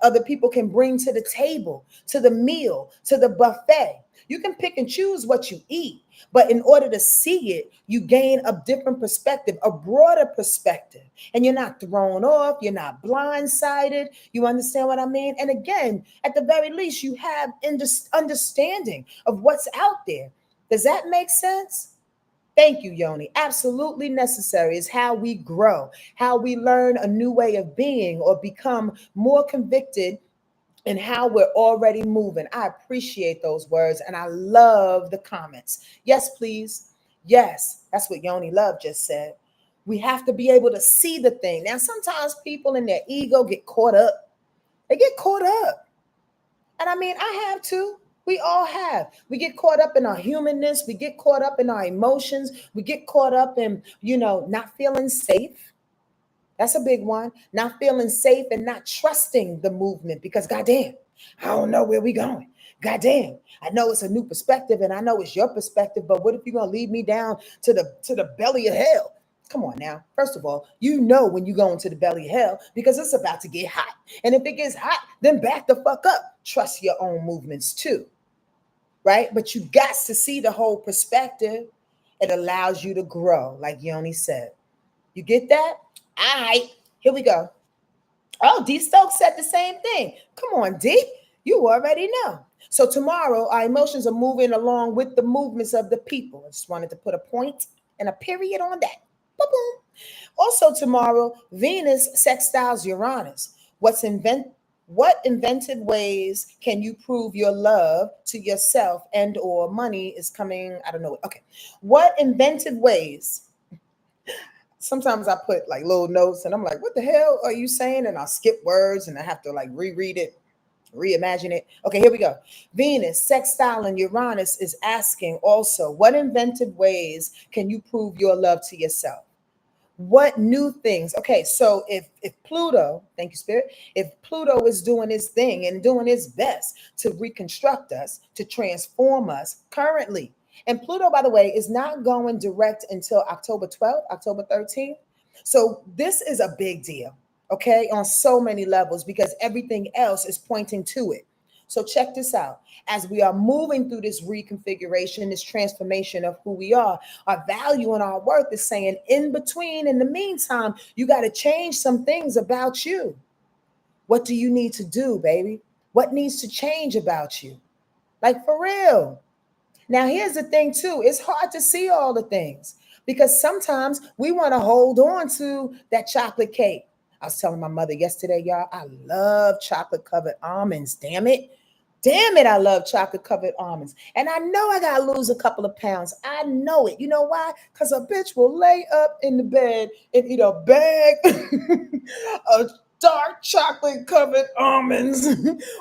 other people can bring to the table, to the meal, to the buffet. You can pick and choose what you eat, but in order to see it, you gain a different perspective, a broader perspective, and you're not thrown off, you're not blindsided. You understand what I mean? And again, at the very least, you have understanding of what's out there. Does that make sense? Thank you, Yoni. Absolutely necessary is how we grow, how we learn a new way of being or become more convicted in how we're already moving. I appreciate those words and I love the comments. Yes, please. Yes, that's what Yoni Love just said. We have to be able to see the thing. Now, sometimes people in their ego get caught up. They get caught up. And I mean, I have too. We all have. We get caught up in our humanness. We get caught up in our emotions. We get caught up in, not feeling safe. That's a big one. Not feeling safe and not trusting the movement because goddamn, I don't know where we going. Goddamn, I know it's a new perspective and I know it's your perspective, but what if you're gonna lead me down to the belly of hell? Come on now. First of all, you know when you go into the belly of hell because it's about to get hot. And if it gets hot, then back the fuck up. Trust your own movements too. Right? But you got to see the whole perspective. It allows you to grow, like Yoni said. You get that? All right, here we go. Oh, D Stokes said the same thing. Come on, D. You already know. So tomorrow, our emotions are moving along with the movements of the people. I just wanted to put a point and a period on that. Boom. Also tomorrow, Venus sextiles Uranus. What inventive ways can you prove your love to yourself and or money is coming? I don't know. Okay. What inventive ways? Sometimes I put like little notes and I'm like, what the hell are you saying? And I'll skip words and I have to like reread it, reimagine it. Okay, here we go. Venus, sextile, and Uranus is asking also, what inventive ways can you prove your love to yourself? What new things? Okay, so if Pluto, thank you, Spirit, if Pluto is doing his thing and doing his best to reconstruct us, to transform us currently, and Pluto, by the way, is not going direct until October 12th, October 13th. So this is a big deal, okay, on so many levels because everything else is pointing to it. So check this out. As we are moving through this reconfiguration, this transformation of who we are, our value and our worth is saying in between, in the meantime, you got to change some things about you. What do you need to do, baby? What needs to change about you? Like for real. Now, here's the thing, too. It's hard to see all the things because sometimes we want to hold on to that chocolate cake. I was telling my mother yesterday, y'all, I love chocolate covered almonds. Damn it. Damn it, I love chocolate covered almonds. And I know I got to lose a couple of pounds. I know it. You know why? Because a bitch will lay up in the bed and eat a bag of dark chocolate covered almonds,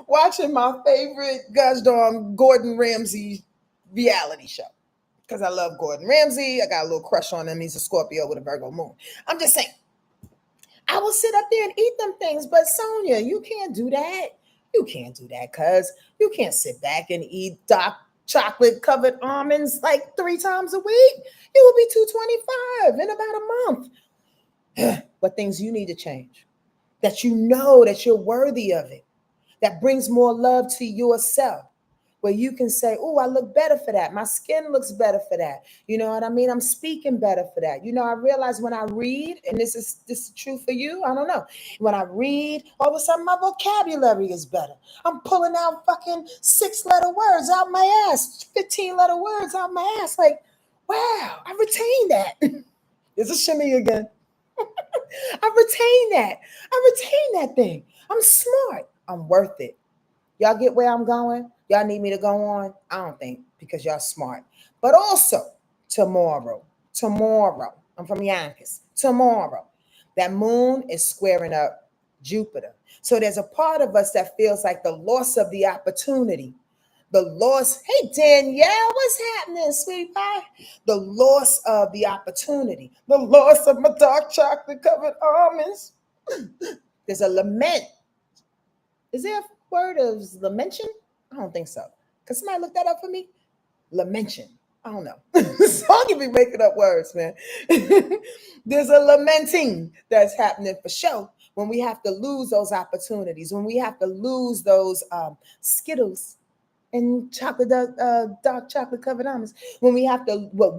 watching my favorite gosh darn Gordon Ramsay reality show. Because I love Gordon Ramsay. I got a little crush on him. He's a Scorpio with a Virgo moon. I'm just saying, I will sit up there and eat them things. But Sonja, you can't do that. You can't do that because you can't sit back and eat dark chocolate covered almonds like 3 times a week. It will be 225 in about a month. But things you need to change, that you know that you're worthy of it, that brings more love to yourself, where you can say, oh, I look better for that. My skin looks better for that. You know what I mean? I'm speaking better for that. You know, I realize when I read, and this is true for you, I don't know. When I read, all of a sudden my vocabulary is better. I'm pulling out fucking 6-letter words out my ass, 15-letter words out my ass. Like, wow, I retained that. There's a shimmy again. I retain that. I retain that thing. I'm smart. I'm worth it. Y'all get where I'm going? Y'all need me to go on? I don't think, because y'all smart. But also, tomorrow, I'm from Yonkers. Tomorrow, that moon is squaring up Jupiter. So there's a part of us that feels like the loss of the opportunity. The loss, hey Danielle, what's happening, sweetie pie? The loss of the opportunity, the loss of my dark chocolate covered almonds. There's a lament. Is there a word of lamentation? I don't think so. Can somebody look that up for me? Lamentation. I don't know. So you be making up words, man. There's a lamenting that's happening for sure when we have to lose those opportunities, when we have to lose those Skittles and dark chocolate covered almonds, when we have to, when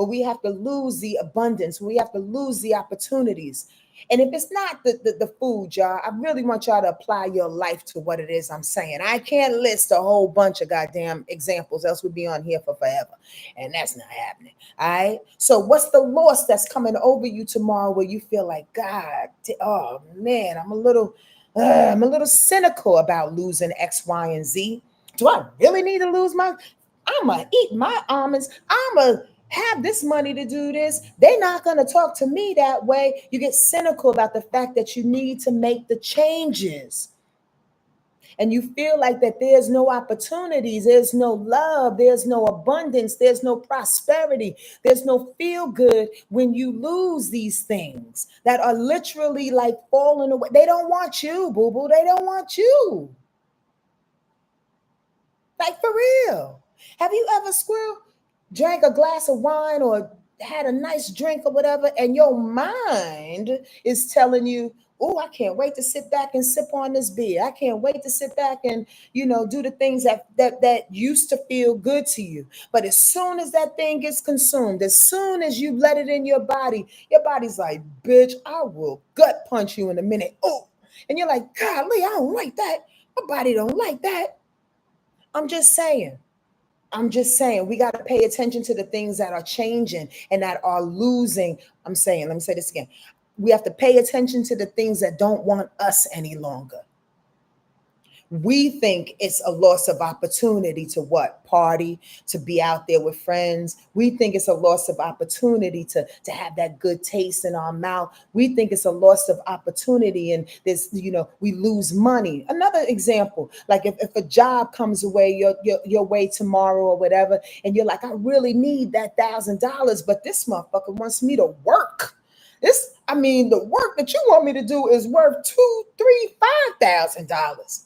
we have to lose the abundance, when we have to lose the opportunities. And if it's not the food, y'all, I really want y'all to apply your life to what it is I'm saying. I can't list a whole bunch of goddamn examples, else we'd be on here for forever. And that's not happening. All right. So what's the loss that's coming over you tomorrow where you feel like, God, oh man, I'm a little cynical about losing X, Y, and Z. Do I really need to lose my? I'm going to eat my almonds. I'm going to have this money to do this. They're not going to talk to me that way. You get cynical about the fact that you need to make the changes. And you feel like that there's no opportunities, there's no love, there's no abundance, there's no prosperity, there's no feel good when you lose these things that are literally like falling away. They don't want you, boo-boo. They don't want you. Like, for real. Have you ever drank a glass of wine or had a nice drink or whatever, and your mind is telling you, oh, I can't wait to sit back and sip on this beer. I can't wait to sit back and, do the things that used to feel good to you. But as soon as that thing gets consumed, as soon as you let it in your body's like, bitch, I will gut punch you in a minute. Oh, and you're like, golly, I don't like that. My body don't like that. I'm just saying, we got to pay attention to the things that are changing and that are losing. I'm saying, let me say this again. We have to pay attention to the things that don't want us any longer. We think it's a loss of opportunity to what? Party, to be out there with friends. We think it's a loss of opportunity to have that good taste in our mouth. We think it's a loss of opportunity, and this, we lose money. Another example, like if a job comes away your way tomorrow or whatever, and you're like, I really need that $1,000, but this motherfucker wants me to work. The work that you want me to do is worth $2,000, $3,000, $5,000.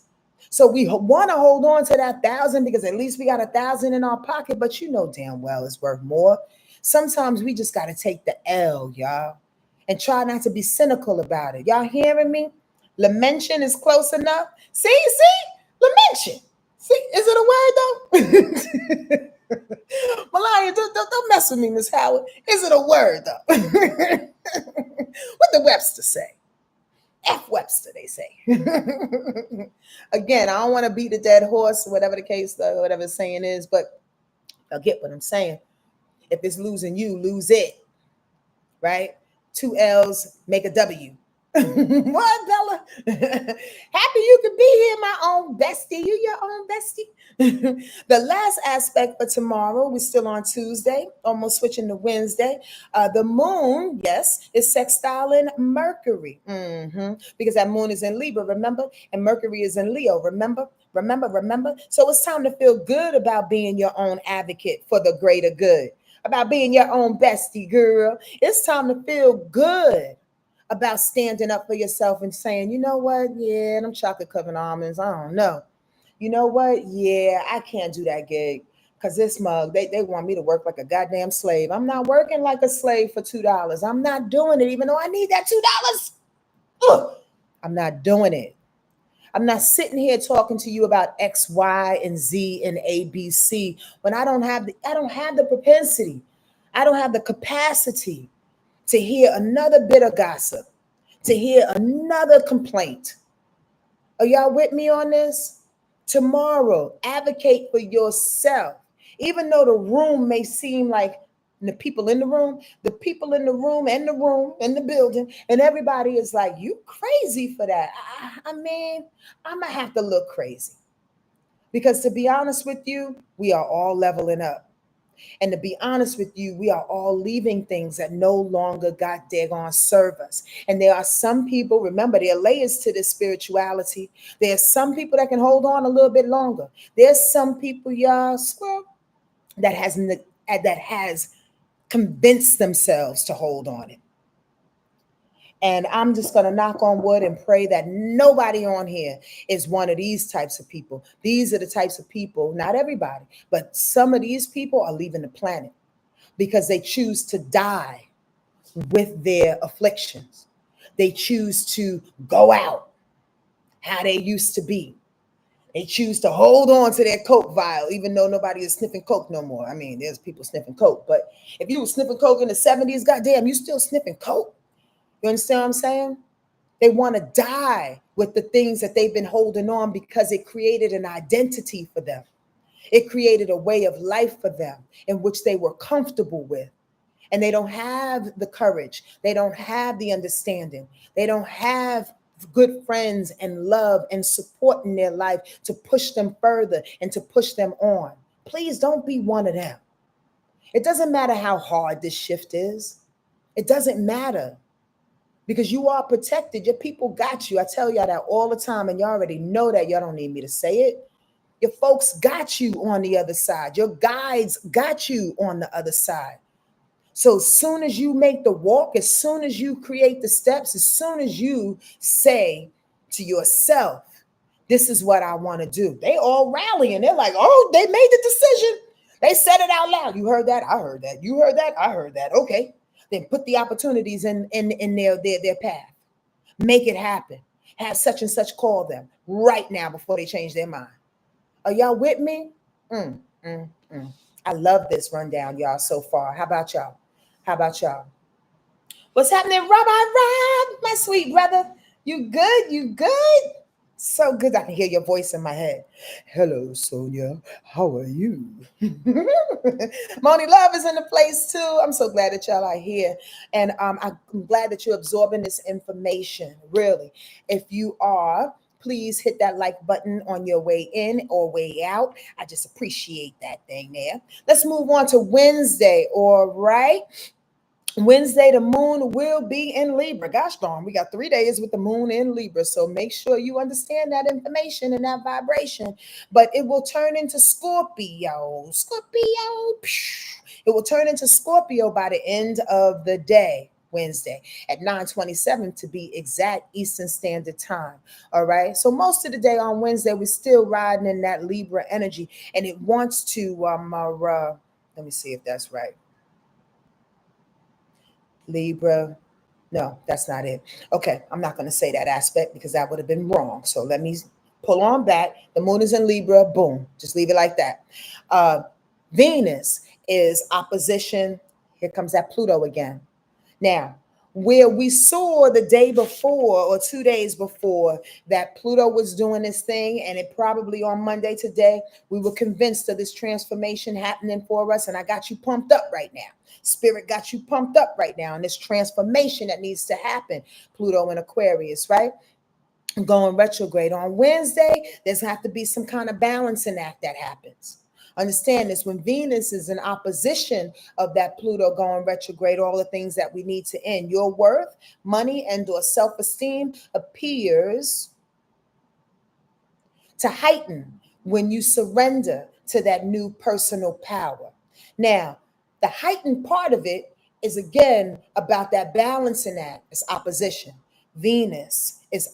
So we want to hold on to that 1,000 because at least we got 1,000 in our pocket, but you know damn well it's worth more. Sometimes we just got to take the L, y'all, and try not to be cynical about it. Y'all hearing me? Lamentation is close enough. See, lamentation. See, is it a word though? Melania, don't mess with me, Miss Howard. Is it a word though? What did Webster say? F Webster, they say. Again, I don't want to beat the dead horse, whatever the case, whatever the saying is, but I'll get what I'm saying. If it's losing you, lose it, right? 2 L's make a W. What, Bella? Happy you could be here, my own bestie. You your own bestie. The last aspect for tomorrow, we're still on Tuesday, almost switching to Wednesday. The moon, yes, is sextiling Mercury. Because that moon is in Libra, remember? And Mercury is in Leo, remember? Remember? So it's time to feel good about being your own advocate for the greater good, about being your own bestie, girl. It's time to feel good about standing up for yourself and saying, you know what? Yeah, them chocolate covered almonds, I don't know. You know what? Yeah, I can't do that gig because this mug, they want me to work like a goddamn slave. I'm not working like a slave for $2. I'm not doing it, even though I need that $2. Ugh, I'm not doing it. I'm not sitting here talking to you about X, Y, and Z and A, B, C when I don't have the propensity. I don't have the capacity to hear another bit of gossip, to hear another complaint. Are y'all with me on this? Tomorrow, advocate for yourself. Even though the room may seem like the people in the room, and the room and the building, and everybody is like, you crazy for that. I mean, I'm going to have to look crazy. Because to be honest with you, we are all leveling up. And to be honest with you, we are all leaving things that no longer got daggone serve us. And there are some people, remember, there are layers to this spirituality. There's some people that can hold on a little bit longer. There's some people, y'all, squirrel, that has convinced themselves to hold on it. And I'm just going to knock on wood and pray that nobody on here is one of these types of people. These are the types of people, not everybody, but some of these people are leaving the planet because they choose to die with their afflictions. They choose to go out how they used to be. They choose to hold on to their Coke vial, even though nobody is sniffing Coke no more. I mean, there's people sniffing Coke, but if you were sniffing Coke in the 70s, goddamn, you still sniffing Coke. You understand what I'm saying? They want to die with the things that they've been holding on because it created an identity for them. It created a way of life for them in which they were comfortable with. And they don't have the courage. They don't have the understanding. They don't have good friends and love and support in their life to push them further and to push them on. Please don't be one of them. It doesn't matter how hard this shift is. It doesn't matter. Because you are protected. Your people got you. I tell y'all that all the time, and y'all already know that. Y'all don't need me to say it. Your folks got you on the other side. Your guides got you on the other side. So as soon as you make the walk, as soon as you create the steps, as soon as you say to yourself, this is what I want to do, they all rallying. They're like, oh, they made the decision. They said it out loud. You heard that? I heard that. You heard that? I heard that. Okay. Then put the opportunities in their path. Make it happen. Have such and such call them right now before they change their mind. Are y'all with me? I love this rundown, y'all, so far. How about y'all? How about y'all? What's happening, Rabbi Rob, my sweet brother? You good? You good? So good I can hear your voice in my head. Hello, Sonja. How are you? Moni Love is in the place too. I'm so glad that y'all are here. And I'm glad that you're absorbing this information, really. If you are, please hit that like button on your way in or way out. I just appreciate that thing there. Let's move on to Wednesday, all right? Wednesday, the moon will be in Libra. Gosh darn, we got 3 days with the moon in Libra. So make sure you understand that information and that vibration. But it will turn into Scorpio. It will turn into Scorpio by the end of the day, Wednesday, at 9:27 to be exact, Eastern Standard Time. All right. So most of the day on Wednesday, we're still riding in that Libra energy. And it wants to, let me see if that's right. Libra. No, that's not it. Okay, I'm not going to say that aspect because that would have been wrong. So let me pull on back. The moon is in Libra. Boom. Just leave it like that. Venus is opposition. Here comes that Pluto again. Now, where we saw the day before or 2 days before that Pluto was doing this thing, and it probably on Monday today, we were convinced of this transformation happening for us. And I got you pumped up right now. Spirit got you pumped up right now, and this transformation that needs to happen. Pluto in Aquarius, right? Going retrograde on Wednesday, there's have to be some kind of balancing act that happens. Understand this, when Venus is in opposition of that Pluto going retrograde, all the things that we need to end, your worth, money, and or self-esteem appears to heighten when you surrender to that new personal power. Now, the heightened part of it is again about that balancing act. It's opposition. Venus is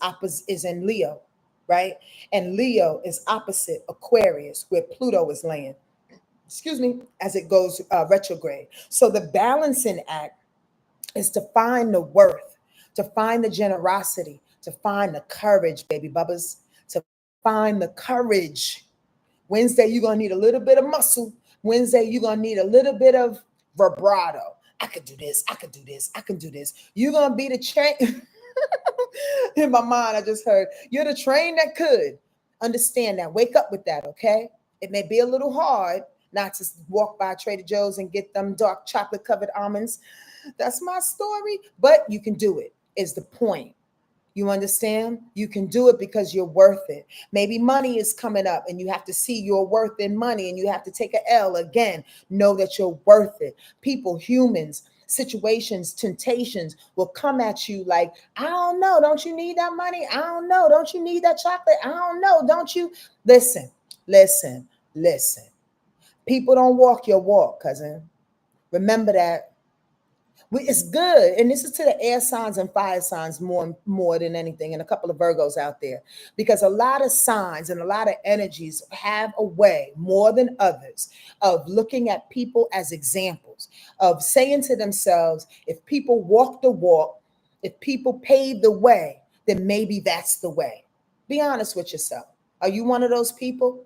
in Leo, right? And Leo is opposite Aquarius, where Pluto is laying. Excuse me, as it goes retrograde. So the balancing act is to find the worth, to find the generosity, to find the courage, baby bubbas, to find the courage. Wednesday, you're going to need a little bit of muscle. Wednesday, you're going to need a little bit of vibrato. I could do this. I could do this. I can do this. You're going to be the train. In my mind, I just heard, you're the train that could. Understand that. Wake up with that, okay? It may be a little hard not to walk by Trader Joe's and get them dark chocolate covered almonds. That's my story, but you can do it, is the point. You understand? You can do it because you're worth it. Maybe money is coming up and you have to see your worth in money and you have to take an L again. Know that you're worth it. People, humans, situations, temptations will come at you like, I don't know. Don't you need that money? I don't know. Don't you need that chocolate? I don't know. Don't you? Listen, listen, listen. People don't walk your walk, cousin. Remember that. It's good. And this is to the air signs and fire signs more than anything, and a couple of Virgos out there, because a lot of signs and a lot of energies have a way more than others of looking at people as examples, of saying to themselves, if people walk the walk, if people pave the way, then maybe that's the way. Be honest with yourself. Are you one of those people?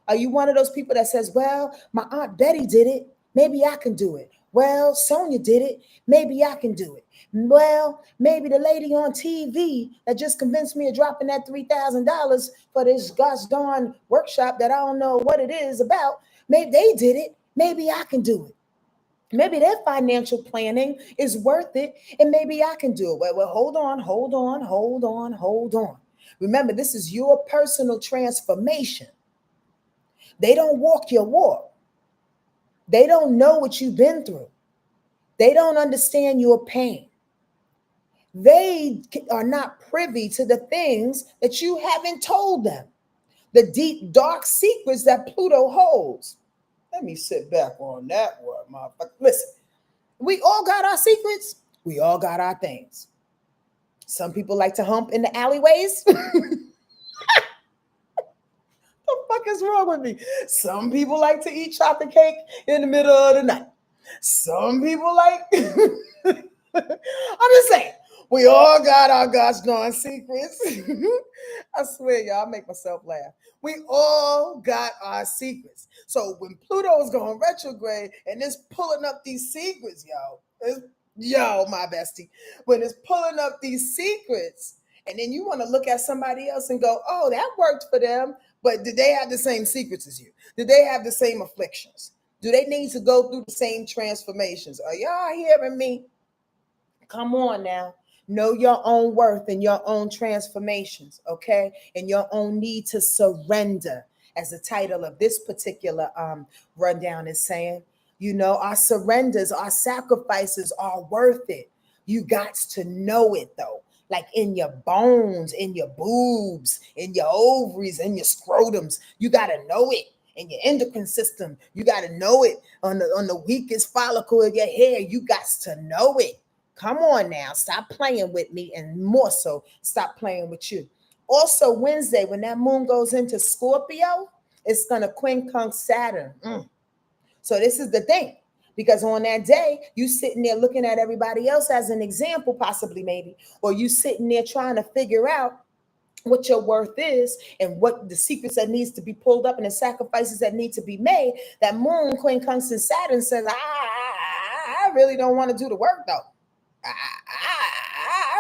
Are you one of those people that says, well, my Aunt Betty did it, maybe I can do it? Well, Sonja did it, maybe I can do it. Well, maybe the lady on TV that just convinced me of dropping that $3,000 for this gosh darn workshop that I don't know what it is about, maybe they did it, maybe I can do it. Maybe their financial planning is worth it, and maybe I can do it. Well, hold on, hold on, hold on, hold on. Remember, this is your personal transformation. They don't walk your walk. They don't know what you've been through. They don't understand your pain. They are not privy to the things that you haven't told them, the deep, dark secrets that Pluto holds. Let me sit back on that word, motherfucker. Listen, we all got our secrets. We all got our things. Some people like to hump in the alleyways. What the fuck is wrong with me? Some people like to eat chocolate cake in the middle of the night. Some people like, I'm just saying, we all got our gosh darn secrets. I swear, y'all, I make myself laugh. We all got our secrets. So when Pluto is going retrograde and it's pulling up these secrets, my bestie, when it's pulling up these secrets, and then you want to look at somebody else and go, oh, that worked for them. But did they have the same secrets as you? Did they have the same afflictions? Do they need to go through the same transformations? Are y'all hearing me? Come on now. Know your own worth and your own transformations, okay? And your own need to surrender, as the title of this particular rundown is saying. You know, our surrenders, our sacrifices are worth it. You got to know it, though. Like in your bones, in your boobs, in your ovaries, in your scrotums. You got to know it. In your endocrine system, you got to know it. On the weakest follicle of your hair, you got to know it. Come on now, stop playing with me, and more so, stop playing with you. Also, Wednesday, when that moon goes into Scorpio, it's going to quincunx Saturn. So this is the thing. Because on that day, you sitting there looking at everybody else as an example, possibly, maybe, or you sitting there trying to figure out what your worth is and what the secrets that needs to be pulled up and the sacrifices that need to be made. That moon, quincunx Saturn, says, I really don't want to do the work, though.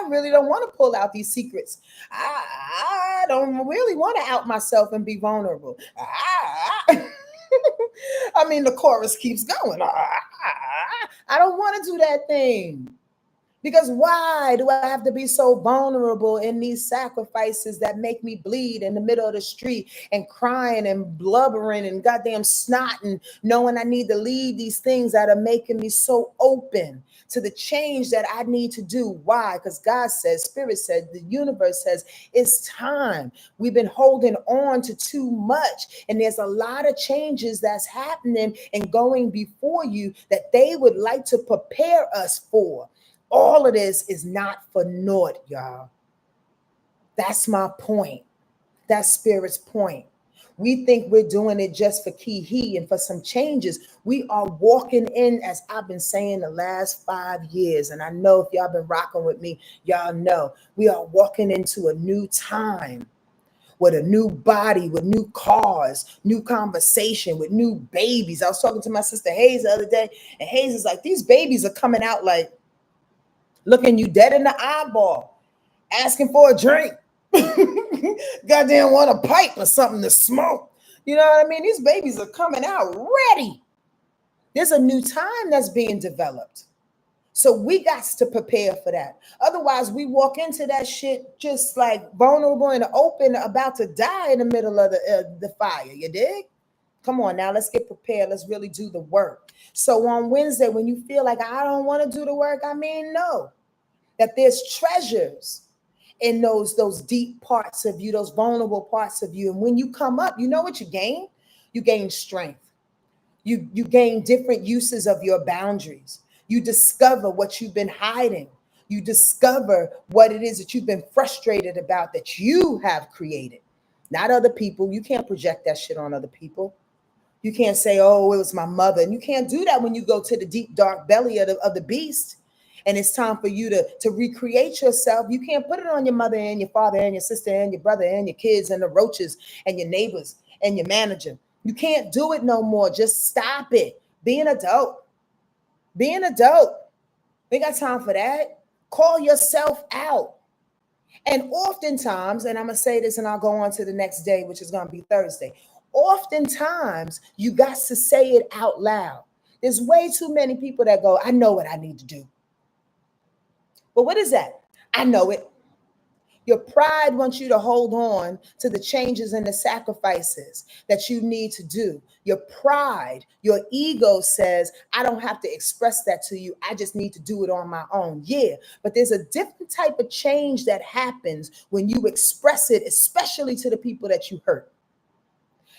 I really don't want to pull out these secrets. I don't really want to out myself and be vulnerable. I mean, the chorus keeps going. I don't want to do that thing. Because why do I have to be so vulnerable in these sacrifices that make me bleed in the middle of the street and crying and blubbering and goddamn snotting, knowing I need to leave these things that are making me so open to the change that I need to do? Why? Because God says, Spirit said, the universe says, it's time. We've been holding on to too much. And there's a lot of changes that's happening and going before you that they would like to prepare us for. All of this is not for naught, y'all. That's my point. That's Spirit's point. We think we're doing it just for key and for some changes. We are walking in, as I've been saying the last 5 years, and I know if y'all been rocking with me, y'all know we are walking into a new time with a new body, with new cars, new conversation, with new babies. I was talking to my sister Hayes the other day, and Hayes is like, these babies are coming out like, looking you dead in the eyeball, asking for a drink. Goddamn want a pipe or something to smoke. You know what I mean? These babies are coming out ready. There's a new time that's being developed. So we got to prepare for that. Otherwise, we walk into that shit just like vulnerable and open, about to die in the middle of the fire. You dig? Come on now, let's get prepared. Let's really do the work. So on Wednesday, when you feel like I don't want to do the work, I mean, know that there's treasures in those deep parts of you, those vulnerable parts of you. And when you come up, you know what you gain? You gain strength. You gain different uses of your boundaries. You discover what you've been hiding. You discover what it is that you've been frustrated about that you have created, not other people. You can't project that shit on other people. You can't say, oh, it was my mother. And you can't do that when you go to the deep, dark belly of the beast. And it's time for you to recreate yourself. You can't put it on your mother and your father and your sister and your brother and your kids and the roaches and your neighbors and your manager. You can't do it no more. Just stop it. Be an adult. Be an adult. We got time for that. Call yourself out. And oftentimes, and I'm going to say this and I'll go on to the next day, which is going to be Thursday. Oftentimes, you got to say it out loud. There's way too many people that go, I know what I need to do. But what is that? I know it. Your pride wants you to hold on to the changes and the sacrifices that you need to do. Your pride, your ego says, I don't have to express that to you. I just need to do it on my own. Yeah, but there's a different type of change that happens when you express it, especially to the people that you hurt,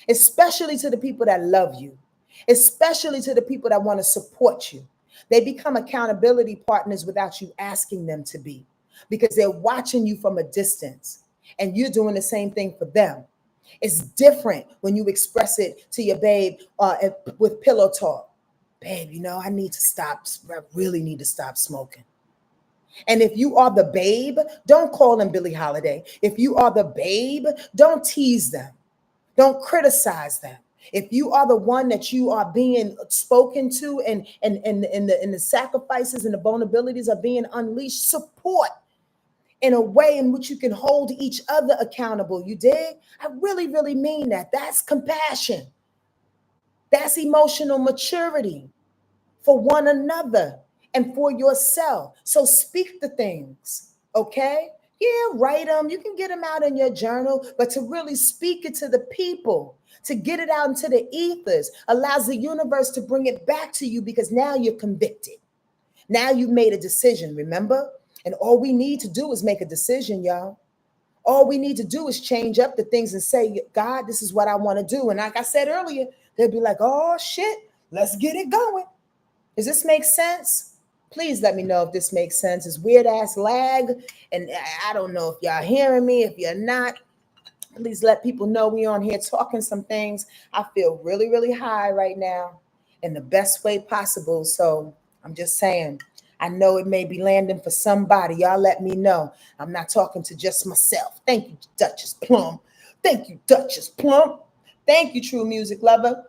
especially to the people that love you, especially to the people that want to support you. They become accountability partners without you asking them to be, because they're watching you from a distance and you're doing the same thing for them. It's different when you express it to your babe with pillow talk. Babe, you know, I really need to stop smoking. And if you are the babe, don't call them Billie Holiday. If you are the babe, don't tease them. Don't criticize them. If you are the one that you are being spoken to and the sacrifices and the vulnerabilities are being unleashed, support in a way in which you can hold each other accountable. You dig? I really, really mean that. That's compassion. That's emotional maturity for one another and for yourself. So speak the things, okay? Yeah, write them. You can get them out in your journal, but to really speak it to the people, to get it out into the ethers, allows the universe to bring it back to you, because now you're convicted. Now you've made a decision, remember? And all we need to do is make a decision, y'all. All we need to do is change up the things and say, God, this is what I want to do. And like I said earlier, they'll be like, oh, shit, let's get it going. Does this make sense? Please let me know if this makes sense. It's weird ass lag. And I don't know if y'all hearing me. If you're not, please let people know we on here talking some things. I feel really, really high right now in the best way possible. So I'm just saying, I know it may be landing for somebody. Y'all let me know. I'm not talking to just myself. Thank you, Duchess Plum. Thank you, Duchess Plum. Thank you, True Music Lover.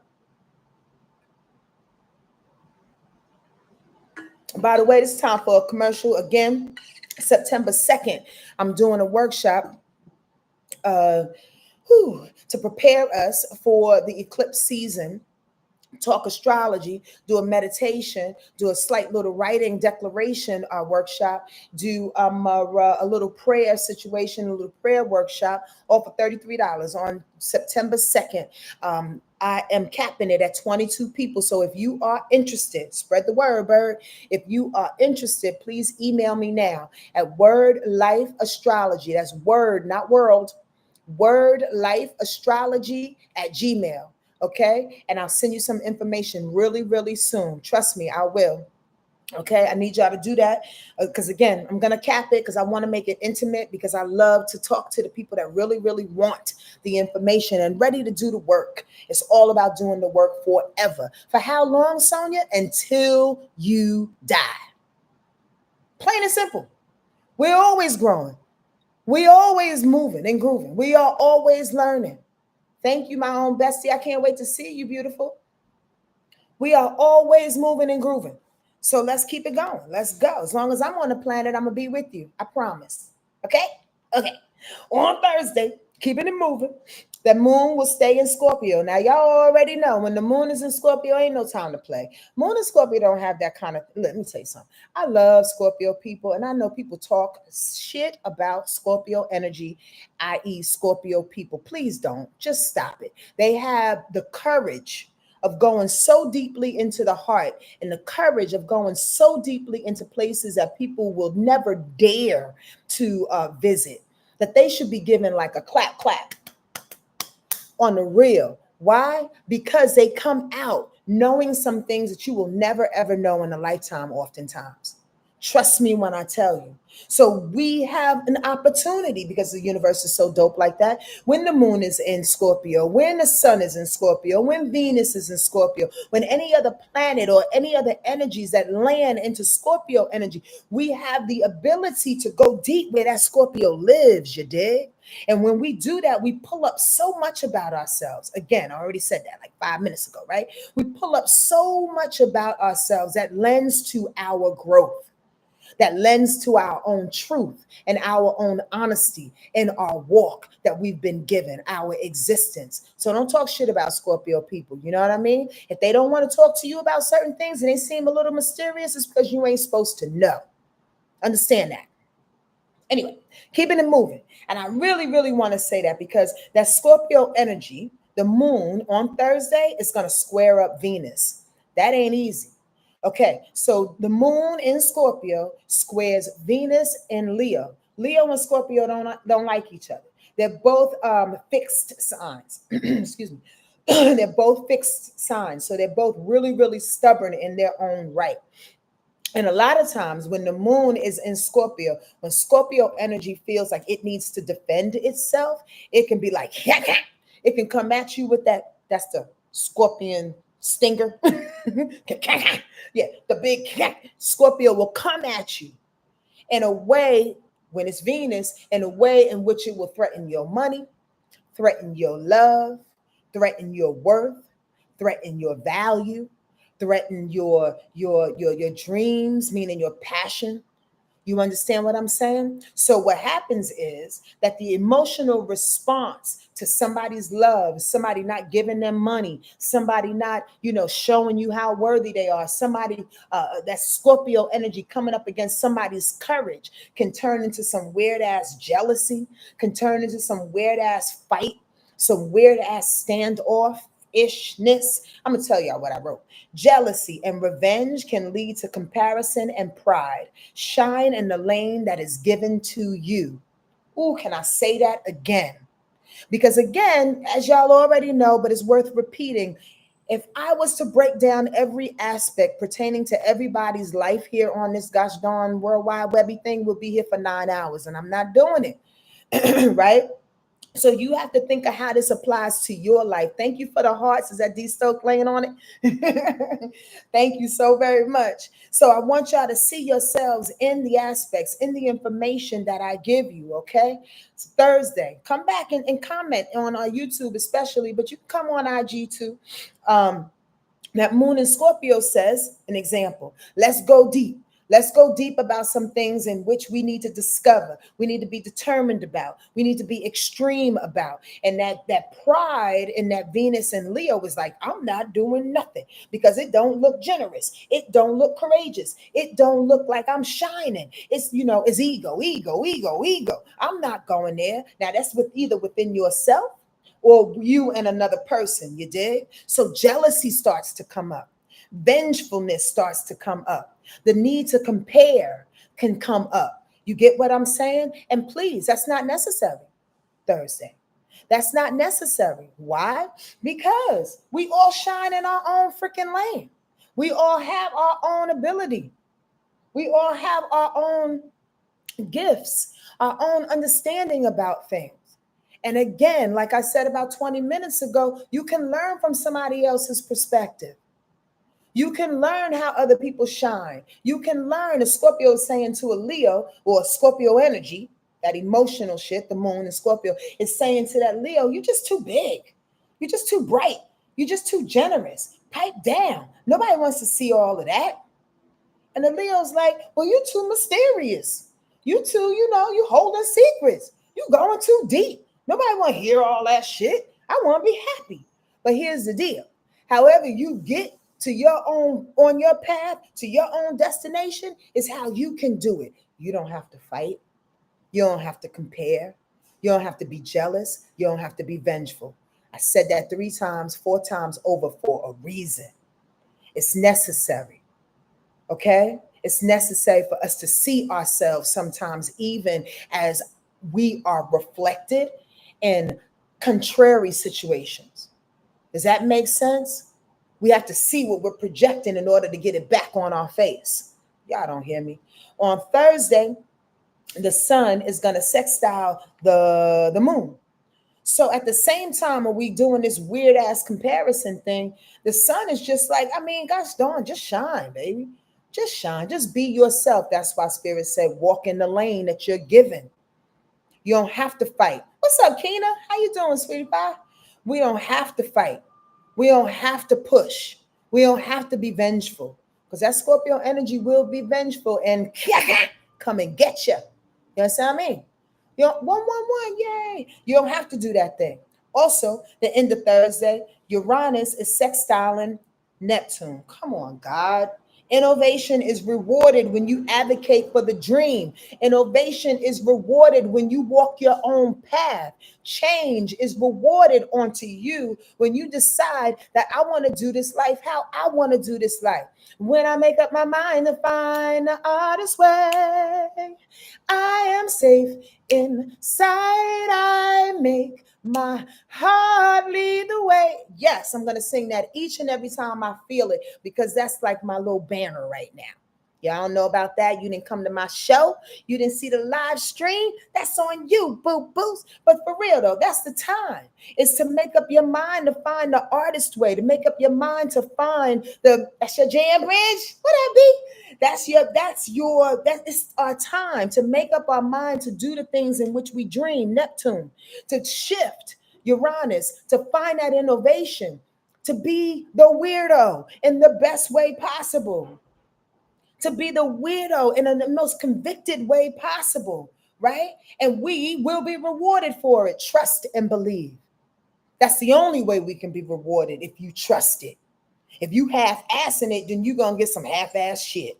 By the way, this is time for a commercial again. September 2nd, I'm doing a workshop uh, to prepare us for the eclipse season, talk astrology, do a meditation, do a slight little writing declaration workshop, do a little prayer situation, a little prayer workshop, all for $33 on September 2nd. I am capping it at 22 people. So if you are interested, spread the word, Bird. If you are interested, please email me now at Wordlife Astrology. That's word, not world. Wordlifeastrology at Gmail. Okay. And I'll send you some information really, really soon. Trust me, I will. Okay, I need y'all to do that because again, I'm gonna cap it because I want to make it intimate because I love to talk to the people that really, really want the information and ready to do the work. It's all about doing the work forever. For how long, Sonja? Until you die. Plain and simple. We're always growing. We always moving and grooving. We are always learning. Thank you, my own bestie. I can't wait to see you, beautiful. We are always moving and grooving. So let's keep it going. Let's go. As long as I'm on the planet, I'm going to be with you. I promise. Okay? Okay. On Thursday, keeping it moving, the moon will stay in Scorpio. Now, y'all already know when the moon is in Scorpio, ain't no time to play. Moon and Scorpio don't have that kind of. Let me tell you something. I love Scorpio people, and I know people talk shit about Scorpio energy, i.e., Scorpio people. Please don't. Just stop it. They have the courage of going so deeply into the heart and the courage of going so deeply into places that people will never dare to visit, that they should be given like a clap, clap on the real. Why? Because they come out knowing some things that you will never, ever know in a lifetime, oftentimes. Trust me when I tell you. So we have an opportunity because the universe is so dope like that. When the moon is in Scorpio, when the sun is in Scorpio, when Venus is in Scorpio, when any other planet or any other energies that land into Scorpio energy, we have the ability to go deep where that Scorpio lives, you dig? And when we do that, we pull up so much about ourselves. Again, I already said that like 5 minutes ago, right? We pull up so much about ourselves that lends to our growth, that lends to our own truth and our own honesty in our walk that we've been given, our existence. So don't talk shit about Scorpio people. You know what I mean? If they don't want to talk to you about certain things and they seem a little mysterious, it's because you ain't supposed to know. Understand that. Anyway, keeping it moving. And I really, really want to say that because that Scorpio energy, the moon on Thursday, is going to square up Venus. That ain't easy. Okay, so the moon in Scorpio squares Venus and Leo. Leo and Scorpio don't like each other. They're both fixed signs. Excuse me. They're both fixed signs. So they're both really, really stubborn in their own right. And a lot of times when the moon is in Scorpio, when Scorpio energy feels like it needs to defend itself, it can be like, it can come at you with that. That's the scorpion stinger. Yeah, the big Scorpio will come at you in a way, when it's Venus, in a way in which it will threaten your money, threaten your love, threaten your worth, threaten your value, threaten your dreams, meaning your passion. You understand what I'm saying? So what happens is that the emotional response to somebody's love, somebody not giving them money, somebody not, showing you how worthy they are, somebody that Scorpio energy coming up against somebody's courage can turn into some weird ass jealousy, can turn into some weird ass fight, some weird ass standoff ishness. I'm gonna tell y'all what I wrote. Jealousy and revenge can lead to comparison and pride. Shine in the lane that is given to you. Ooh, can I say that again? Because again, as y'all already know, but it's worth repeating, if I was to break down every aspect pertaining to everybody's life here on this gosh darn worldwide webby thing, we'll be here for 9 hours, and I'm not doing it. Right? So you have to think of how this applies to your life. Thank you for the hearts. Is that D Stoke laying on it? Thank you so very much. So I want y'all to see yourselves in the aspects, in the information that I give you, okay? It's Thursday. Come back and comment on our YouTube especially, but you can come on IG too. That moon in Scorpio says, an example, let's go deep. Let's go deep about some things in which we need to discover. We need to be determined about. We need to be extreme about. And that pride in that Venus and Leo is like, I'm not doing nothing because it don't look generous. It don't look courageous. It don't look like I'm shining. It's, it's ego, ego, ego, ego. I'm not going there. Now that's with either within yourself or you and another person, you dig? So jealousy starts to come up. Vengefulness starts to come up. The need to compare can come up. You get what I'm saying? And please, that's not necessary. Thursday. That's not necessary. Why? Because we all shine in our own freaking lane. We all have our own ability. We all have our own gifts, our own understanding about things. And again, like I said about 20 minutes ago, you can learn from somebody else's perspective. You can learn how other people shine. You can learn, a Scorpio is saying to a Leo, or a Scorpio energy, that emotional shit, the moon and Scorpio, is saying to that Leo, you're just too big. You're just too bright. You're just too generous. Pipe down. Nobody wants to see all of that. And the Leo's like, well, you're too mysterious. You too, you holding secrets. You going too deep. Nobody want to hear all that shit. I want to be happy. But here's the deal. However you get to your own, on your path, to your own destination, is how you can do it. You don't have to fight. You don't have to compare. You don't have to be jealous. You don't have to be vengeful. I said that 3 times, 4 times over for a reason. It's necessary. Okay? It's necessary for us to see ourselves sometimes, even as we are reflected in contrary situations. Does that make sense? We have to see what we're projecting in order to get it back on our face. Y'all don't hear me. On Thursday, the sun is going to sextile the moon. So at the same time, are we doing this weird ass comparison thing? The sun is just like, gosh darn, just shine, baby. Just shine. Just be yourself. That's why Spirit said, walk in the lane that you're given. You don't have to fight. What's up, Keena? How you doing, sweetie pie? We don't have to fight. We don't have to push. We don't have to be vengeful, because that Scorpio energy will be vengeful and come and get you. You understand what I mean? You don't, 111, yay. You don't have to do that thing. Also, the end of Thursday, Uranus is sextiling Neptune. Come on, God. Innovation is rewarded when you advocate for the dream. Innovation is rewarded when you walk your own path. Change is rewarded onto you when you decide that I want to do this life how I want to do this life. When I make up my mind to find the artist way, I am safe inside. I make my heart lead the way. Yes, I'm going to sing that each and every time I feel it, because that's like my little banner right now. Y'all don't know about that. You didn't come to my show. You didn't see the live stream. That's on you, boo boos. But for real though, that's the time. It's to make up your mind to find the artist way, to make up your mind to find that's your jam bridge. What that be? That is our time to make up our mind to do the things in which we dream. Neptune, to shift. Uranus, to find that innovation, to be the weirdo in the best way possible. To be the weirdo in the most convicted way possible, right? And we will be rewarded for it. Trust and believe. That's the only way we can be rewarded, if you trust it. If you half-assing it, then you're going to get some half-ass shit.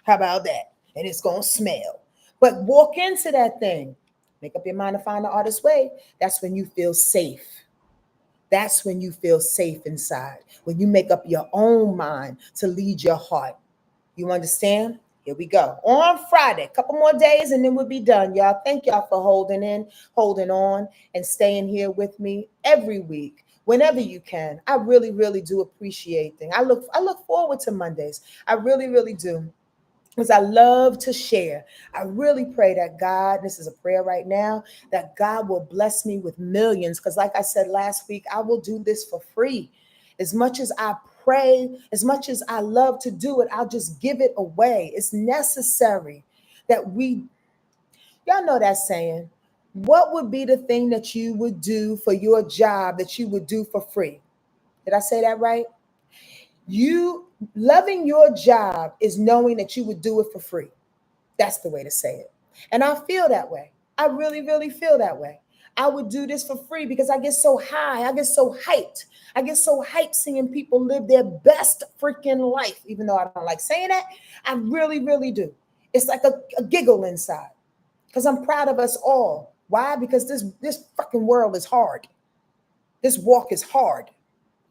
How about that? And it's going to smell. But walk into that thing. Make up your mind to find the artist's way. That's when you feel safe. That's when you feel safe inside. When you make up your own mind to lead your heart. You understand? Here we go. On Friday, a couple more days and then we'll be done, y'all. Thank y'all for holding on, and staying here with me every week, whenever you can. I really, really do appreciate things. I look forward to Mondays. I really, really do. Because I love to share. I really pray that God, this is a prayer right now, that God will bless me with millions. Because like I said last week, I will do this for free. As much as I pray, as much as I love to do it, I'll just give it away. It's necessary that y'all know that saying, what would be the thing that you would do for your job that you would do for free? Did I say that right? Loving your job is knowing that you would do it for free. That's the way to say it. And I feel that way. I really, really feel that way. I would do this for free because I get so high. I get so hyped. I get so hyped seeing people live their best freaking life, even though I don't like saying that. I really, really do. It's like a giggle inside because I'm proud of us all. Why? Because this fucking world is hard. This walk is hard.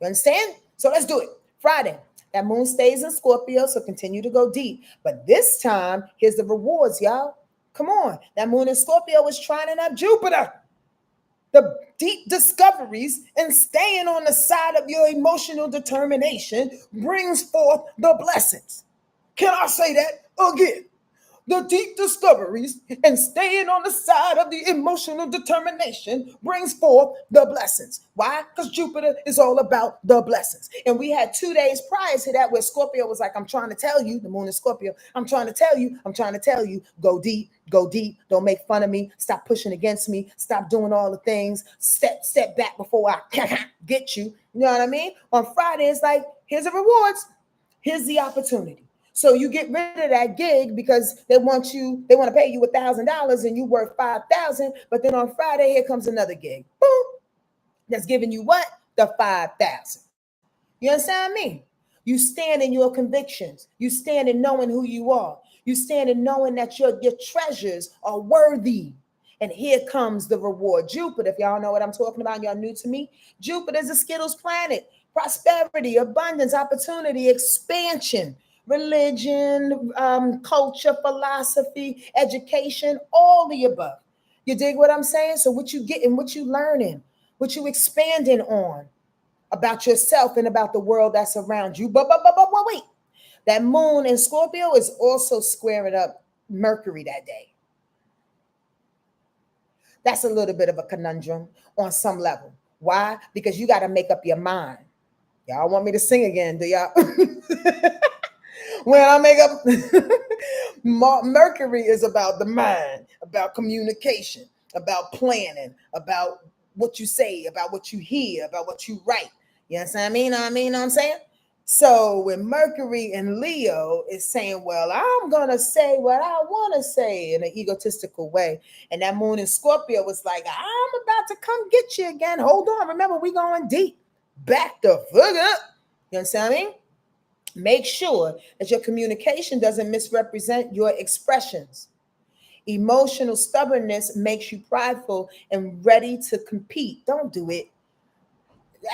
You understand? So let's do it. Friday. That moon stays in Scorpio, so continue to go deep. But this time, here's the rewards, y'all. Come on. That moon in Scorpio is trining up Jupiter. The deep discoveries and staying on the side of your emotional determination brings forth the blessings. Can I say that again? The deep discoveries and staying on the side of the emotional determination brings forth the blessings. Why? Because Jupiter is all about the blessings. And we had 2 days prior to that where Scorpio was like, I'm trying to tell you, the moon is Scorpio, I'm trying to tell you, go deep, don't make fun of me, stop pushing against me, stop doing all the things, step back before I get you. You know what I mean? On Friday, it's like, here's the rewards, here's the opportunity. So you get rid of that gig because they want to pay you $1,000 and you worth 5,000. But then on Friday, here comes another gig. Boom. That's giving you what? The 5,000. You understand me? You stand in your convictions. You stand in knowing who you are. You stand in knowing that your treasures are worthy. And here comes the reward. Jupiter, if y'all know what I'm talking about, y'all new to me. Jupiter is a Skittles planet. Prosperity, abundance, opportunity, expansion, religion, culture, philosophy, education, all the above. You dig what I'm saying? So what you getting, what you learning, what you expanding on about yourself and about the world that's around you. But wait. That moon in Scorpio is also squaring up Mercury that day. That's a little bit of a conundrum on some level. Why? Because you got to make up your mind. Y'all want me to sing again, do y'all? When I make up, Mercury is about the mind, about communication, about planning, about what you say, about what you hear, about what you write. You understand what I mean? Know what I'm saying? So when Mercury in Leo is saying, well, I'm going to say what I want to say in an egotistical way. And that moon in Scorpio was like, I'm about to come get you again. Hold on. Remember, we going deep. Back the fuck up. You understand what I mean? Make sure that your communication doesn't misrepresent your expressions. Emotional stubbornness makes you prideful and ready to compete. Don't do it.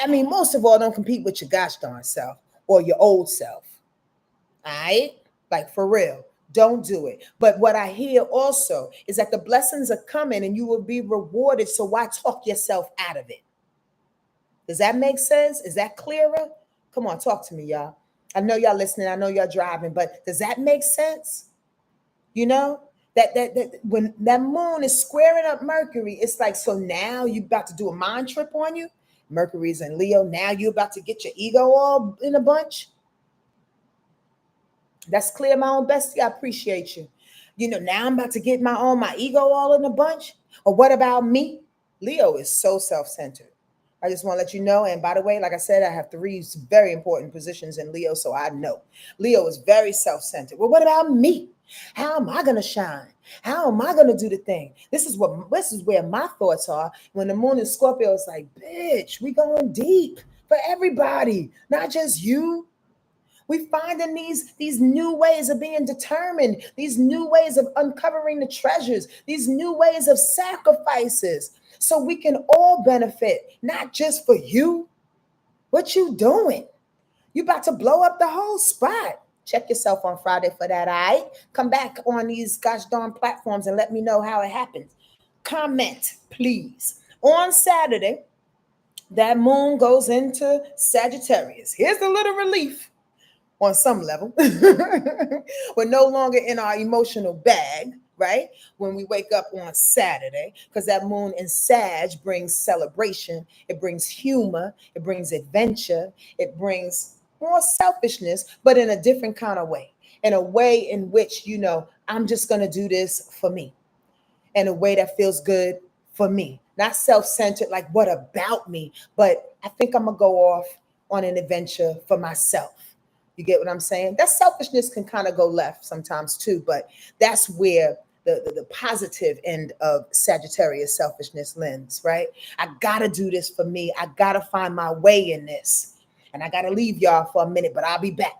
I mean, most of all, don't compete with your gosh darn self or your old self. All right? Like for real. Don't do it. But what I hear also is that the blessings are coming and you will be rewarded. So why talk yourself out of it? Does that make sense? Is that clearer? Come on, talk to me, y'all. I know y'all listening. I know y'all driving, but does that make sense? You know, that when that moon is squaring up Mercury, it's like, so now you about to do a mind trip on you. Mercury's in Leo. Now you about to get your ego all in a bunch. That's clear, my own bestie. I appreciate you. You know, now I'm about to get my ego all in a bunch. Or what about me? Leo is so self-centered. I just want to let you know. And by the way, like I said, I have 3 very important positions in Leo, so I know. Leo is very self-centered. Well, what about me? How am I going to shine? How am I going to do the thing? This is where my thoughts are. When the moon in Scorpio, it's like, bitch, we going deep for everybody, not just you. We finding these new ways of being determined, these new ways of uncovering the treasures, these new ways of sacrifices, so we can all benefit, not just for you. What you doing? You about to blow up the whole spot. Check yourself on Friday for that, all right? Come back on these gosh darn platforms and let me know how it happens. Comment, please. On Saturday, that moon goes into Sagittarius. Here's a little relief. On some level, we're no longer in our emotional bag, right? When we wake up on Saturday, because that moon in Sag brings celebration, it brings humor, it brings adventure, it brings more selfishness, but in a different kind of way, in a way in which, you know, I'm just going to do this for me, in a way that feels good for me, not self-centered, like what about me, but I think I'm going to go off on an adventure for myself. You get what I'm saying? That selfishness can kind of go left sometimes too, but that's where the positive end of Sagittarius selfishness lens, right? I gotta do this for me. I gotta find my way in this. And I gotta leave y'all for a minute, but I'll be back.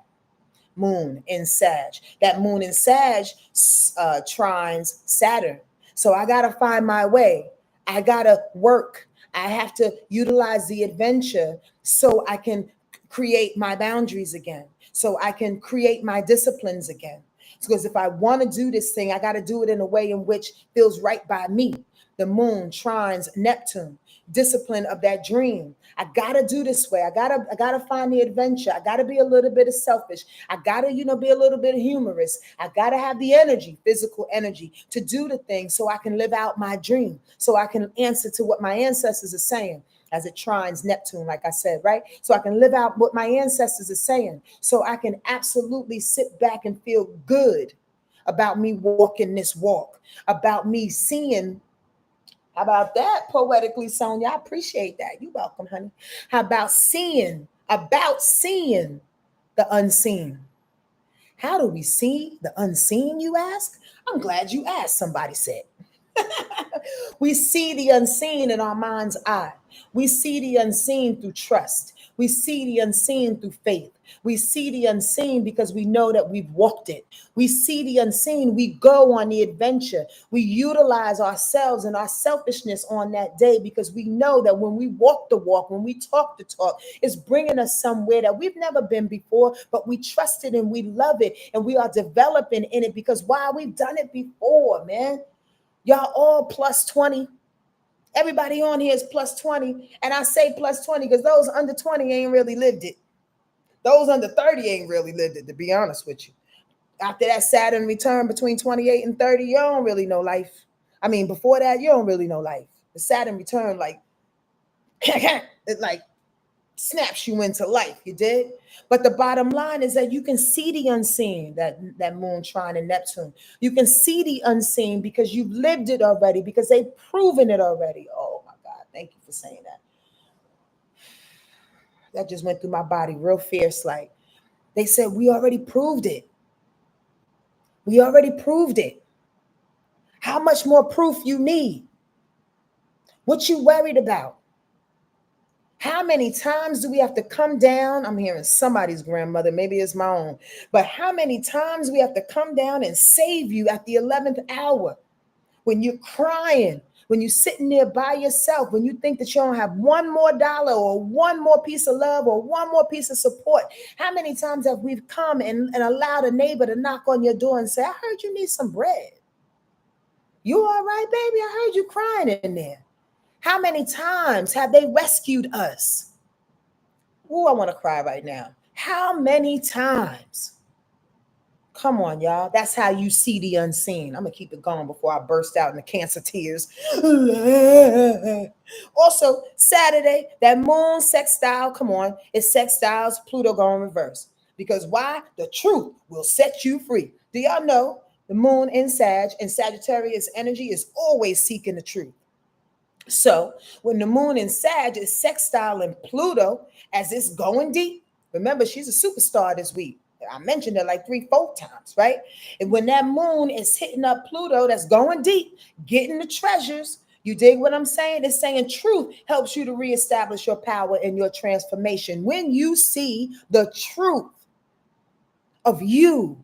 Moon in Sag. That moon in Sag trines Saturn. So I gotta find my way. I gotta work. I have to utilize the adventure so I can create my boundaries again, so I can create my disciplines again. Because if I want to do this thing, I got to do it in a way in which feels right by me. The moon trines Neptune, discipline of that dream. I gotta do this way. I gotta find the adventure. I gotta be a little bit of selfish. I gotta, be a little bit humorous. I gotta have the energy, physical energy, to do the thing so I can live out my dream, so I can answer to what my ancestors are saying as it trines Neptune, like I said, right? So I can live out what my ancestors are saying, so I can absolutely sit back and feel good about me walking this walk, about me seeing. How about that, poetically, Sonja? I appreciate that. You're welcome, honey. How about seeing, the unseen? How do we see the unseen, you ask? I'm glad you asked, somebody said. We see the unseen in our mind's eye. We see the unseen through trust. We see the unseen through faith. We see the unseen because we know that we've walked it. We see the unseen. We go on the adventure. We utilize ourselves and our selfishness on that day because we know that when we walk the walk, when we talk the talk, it's bringing us somewhere that we've never been before, but we trust it and we love it and we are developing in it because why? We've done it before, man. Y'all all plus 20. Everybody on here is plus 20. And I say plus 20 because those under 20 ain't really lived it. Those under 30 ain't really lived it, to be honest with you. After that Saturn return between 28 and 30, you don't really know life. I mean, before that, you don't really know life. The Saturn return, like, it like snaps you into life, you did? But the bottom line is that you can see the unseen, that moon trine in Neptune. You can see the unseen because you've lived it already, because they've proven it already. Oh my God, thank you for saying that. That just went through my body real fierce. Like, they said, we already proved it. We already proved it. How much more proof you need? What you worried about? How many times do we have to come down? I'm hearing somebody's grandmother, maybe it's my own, but how many times we have to come down and save you at the 11th hour when you're crying, when you're sitting there by yourself, when you think that you don't have one more dollar or one more piece of love or one more piece of support? How many times have we come and allowed a neighbor to knock on your door and say, I heard you need some bread. You all right, baby? I heard you crying in there. How many times have they rescued us? Oh, I want to cry right now. How many times? Come on, y'all. That's how you see the unseen. I'm going to keep it going before I burst out in the cancer tears. Also, Saturday, that moon sextile, come on, it sextiles Pluto going reverse. Because why? The truth will set you free. Do y'all know the moon in Sag and Sagittarius energy is always seeking the truth? So when the moon in Sag is sextile in Pluto as it's going deep, remember she's a superstar this week. I mentioned it like 3-4 times, right? And when that moon is hitting up Pluto, that's going deep, getting the treasures. You dig what I'm saying? It's saying truth helps you to reestablish your power and your transformation. When you see the truth of you,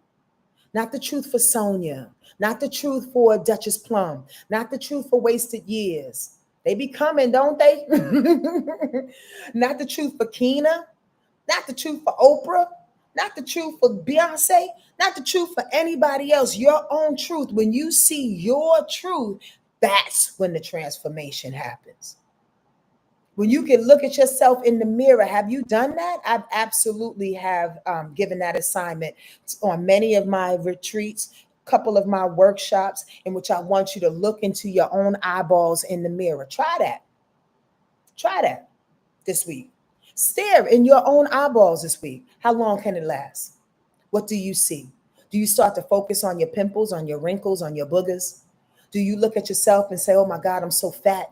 not the truth for Sonja, not the truth for Duchess Plum, not the truth for wasted years. They be coming, don't they? Not the truth for Keena, not the truth for Oprah, not the truth for Beyonce, not the truth for anybody else. Your own truth. When you see your truth, that's when the transformation happens. When you can look at yourself in the mirror. Have you done that? I've absolutely have given that assignment on many of my retreats, couple of my workshops, in which I want you to look into your own eyeballs in the mirror. Try that. Try that this week. Stare in your own eyeballs this week. How long can it last? What do you see? Do you start to focus on your pimples, on your wrinkles, on your boogers? Do you look at yourself and say, oh my God, I'm so fat?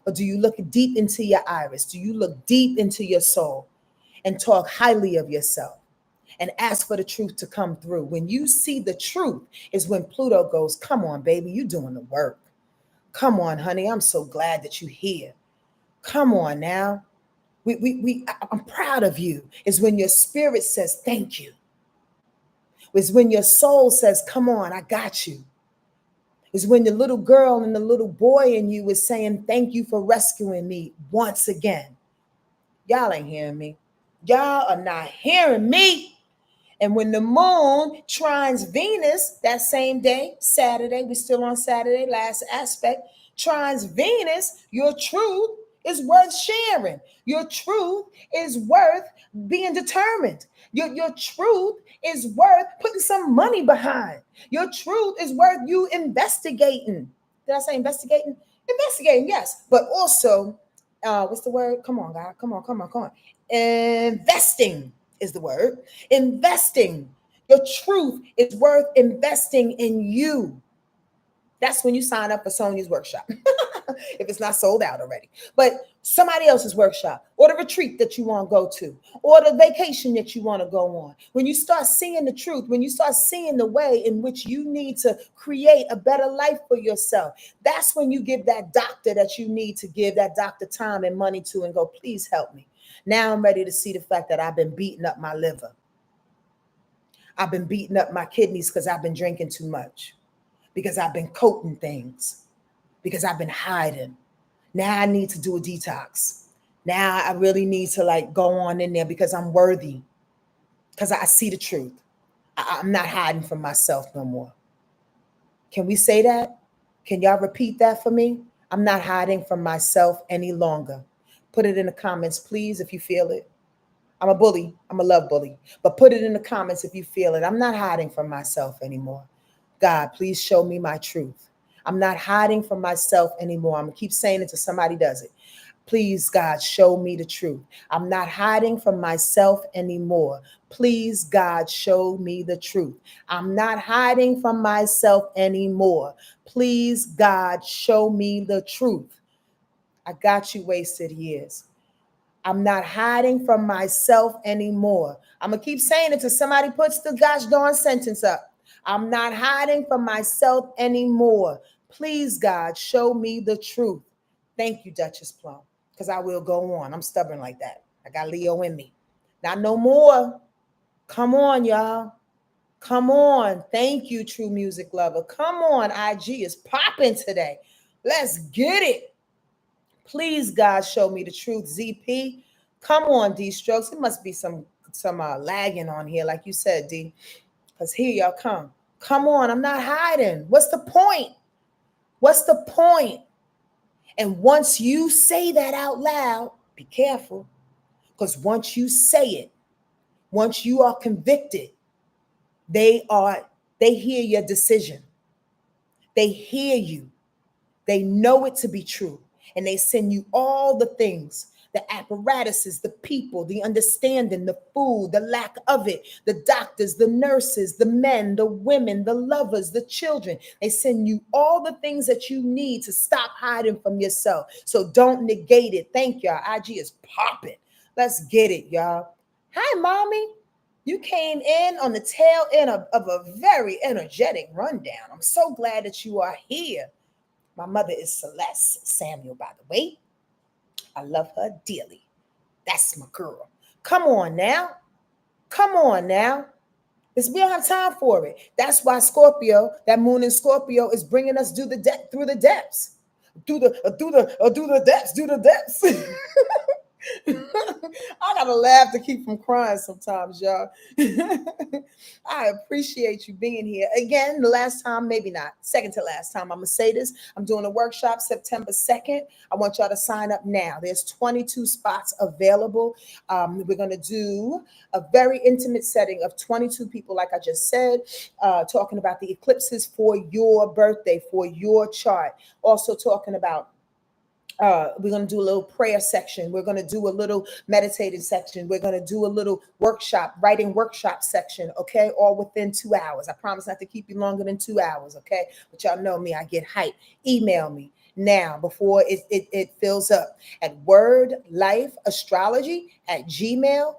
Or do you look deep into your iris? Do you look deep into your soul and talk highly of yourself and ask for the truth to come through. When you see the truth is when Pluto goes, come on, baby, you doing the work. Come on, honey, I'm so glad that you're here. Come on now. I'm proud of you. Is when your spirit says, thank you. Is when your soul says, come on, I got you. Is when the little girl and the little boy in you is saying, thank you for rescuing me once again. Y'all ain't hearing me. Y'all are not hearing me. And when the moon trines Venus that same day, Saturday, we're still on Saturday, last aspect, trines Venus, your truth is worth sharing. Your truth is worth being determined. Your truth is worth putting some money behind. Your truth is worth you investigating. Did I say investigating? Investigating, yes. But also, what's the word? Come on, God. Come on. Investing is the word. Investing. Your truth is worth investing in you. That's when you sign up for Sonja's workshop. If it's not sold out already. But somebody else's workshop, or the retreat that you want to go to, or the vacation that you want to go on. When you start seeing the truth, when you start seeing the way in which you need to create a better life for yourself, that's when you give that doctor that you need to give that doctor time and money to and go, please help me. Now I'm ready to see the fact that I've been beating up my liver. I've been beating up my kidneys because I've been drinking too much, because I've been coating things, because I've been hiding. Now I need to do a detox. Now I really need to go on in there because I'm worthy, because I see the truth. I'm not hiding from myself no more. Can we say that? Can y'all repeat that for me? I'm not hiding from myself any longer. Put it in the comments, please, if you feel it. I'm a bully. I'm a love bully. But put it in the comments if you feel it. I'm not hiding from myself anymore. God, please show me my truth. I'm not hiding from myself anymore. I'm going to keep saying it till somebody does it. Please, God, show me the truth. I'm not hiding from myself anymore. Please, God, show me the truth. I'm not hiding from myself anymore. Please, God, show me the truth. I got you, wasted years. I'm not hiding from myself anymore. I'm going to keep saying it till somebody puts the gosh darn sentence up. I'm not hiding from myself anymore. Please, God, show me the truth. Thank you, Duchess Plum, because I will go on. I'm stubborn like that. I got Leo in me. Not no more. Come on, y'all. Come on. Thank you, true music lover. Come on. IG is popping today. Let's get it. Please, God, show me the truth. ZP, come on, D Strokes. It must be some lagging on here, like you said, D. Because here y'all come. Come on, I'm not hiding. What's the point? What's the point? And once you say that out loud, be careful. Because once you say it, once you are convicted, they hear your decision. They hear you. They know it to be true. And they send you all the things, the apparatuses, the people, the understanding, the food, the lack of it, the doctors, the nurses, the men, the women, the lovers, the children. They send you all the things that you need to stop hiding from yourself. So don't negate it. Thank y'all. IG is popping. Let's get it, y'all. Hi, mommy. You came in on the tail end of a very energetic rundown. I'm so glad that you are here. My mother is Celeste Samuel, by the way. I love her dearly. That's my girl. Come on now. Come on now. We don't have time for it. That's why Scorpio, that moon in Scorpio, is bringing us through the depths. Through the depths. I gotta laugh to keep from crying sometimes, y'all. I appreciate you being here. Again, the last time, maybe not, second to last time, I'm gonna say this. I'm doing a workshop September 2nd. I want y'all to sign up now. There's 22 spots available. We're gonna do a very intimate setting of 22 people, like I just said, talking about the eclipses for your birthday, for your chart. Also talking about we're going to do a little prayer section. We're going to do a little meditative section. We're going to do a little writing workshop section, okay? All within 2 hours. I promise not to keep you longer than 2 hours, okay? But y'all know me, I get hyped. Email me now before it fills up at wordlifeastrology@gmail.com.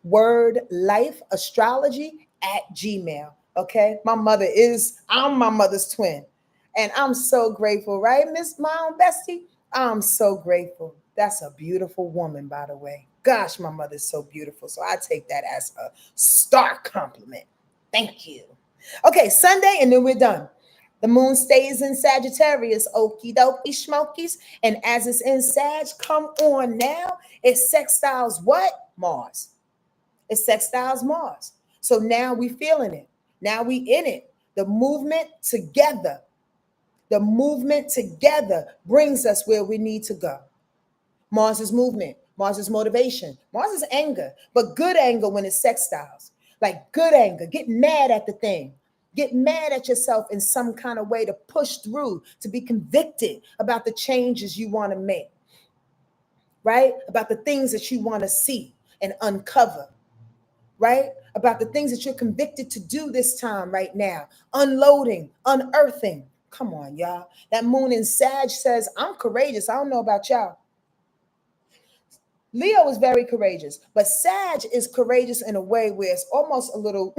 Wordlife astrology at Gmail. Okay. I'm my mother's twin. And I'm so grateful, right, Miss My Own Bestie? I'm so grateful. That's a beautiful woman, by the way. Gosh, my mother's so beautiful. So I take that as a stark compliment. Thank you. Okay, Sunday, and then we're done. The moon stays in Sagittarius, okie dokie schmokies. And as it's in Sag, come on now. It sextiles what? Mars. It sextiles Mars. So now we feeling it. Now we in it. The movement together. The movement together brings us where we need to go. Mars is movement. Mars is motivation. Mars is anger, but good anger when it's sextiles. Like good anger. Get mad at the thing. Get mad at yourself in some kind of way to push through, to be convicted about the changes you want to make, right? About the things that you want to see and uncover, right? About the things that you're convicted to do this time right now. Unloading, unearthing. Come on, y'all. That moon in Sag says, I'm courageous. I don't know about y'all. Leo is very courageous, but Sag is courageous in a way where it's almost a little,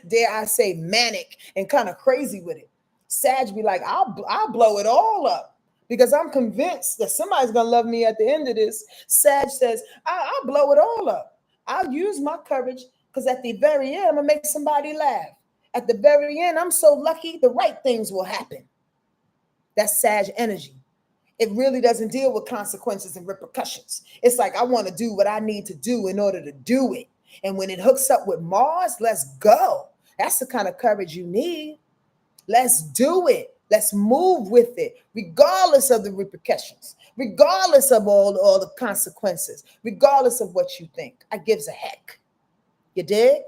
dare I say, manic and kind of crazy with it. Sag be like, I'll blow it all up because I'm convinced that somebody's going to love me at the end of this. Sag says, I'll blow it all up. I'll use my courage because at the very end, I'm going to make somebody laugh. At the very end, I'm so lucky the right things will happen. That's Sag energy. It really doesn't deal with consequences and repercussions. It's like, I want to do what I need to do in order to do it. And when it hooks up with Mars, let's go. That's the kind of courage you need. Let's do it. Let's move with it, regardless of the repercussions, regardless of all the consequences, regardless of what you think. I gives a heck. You did?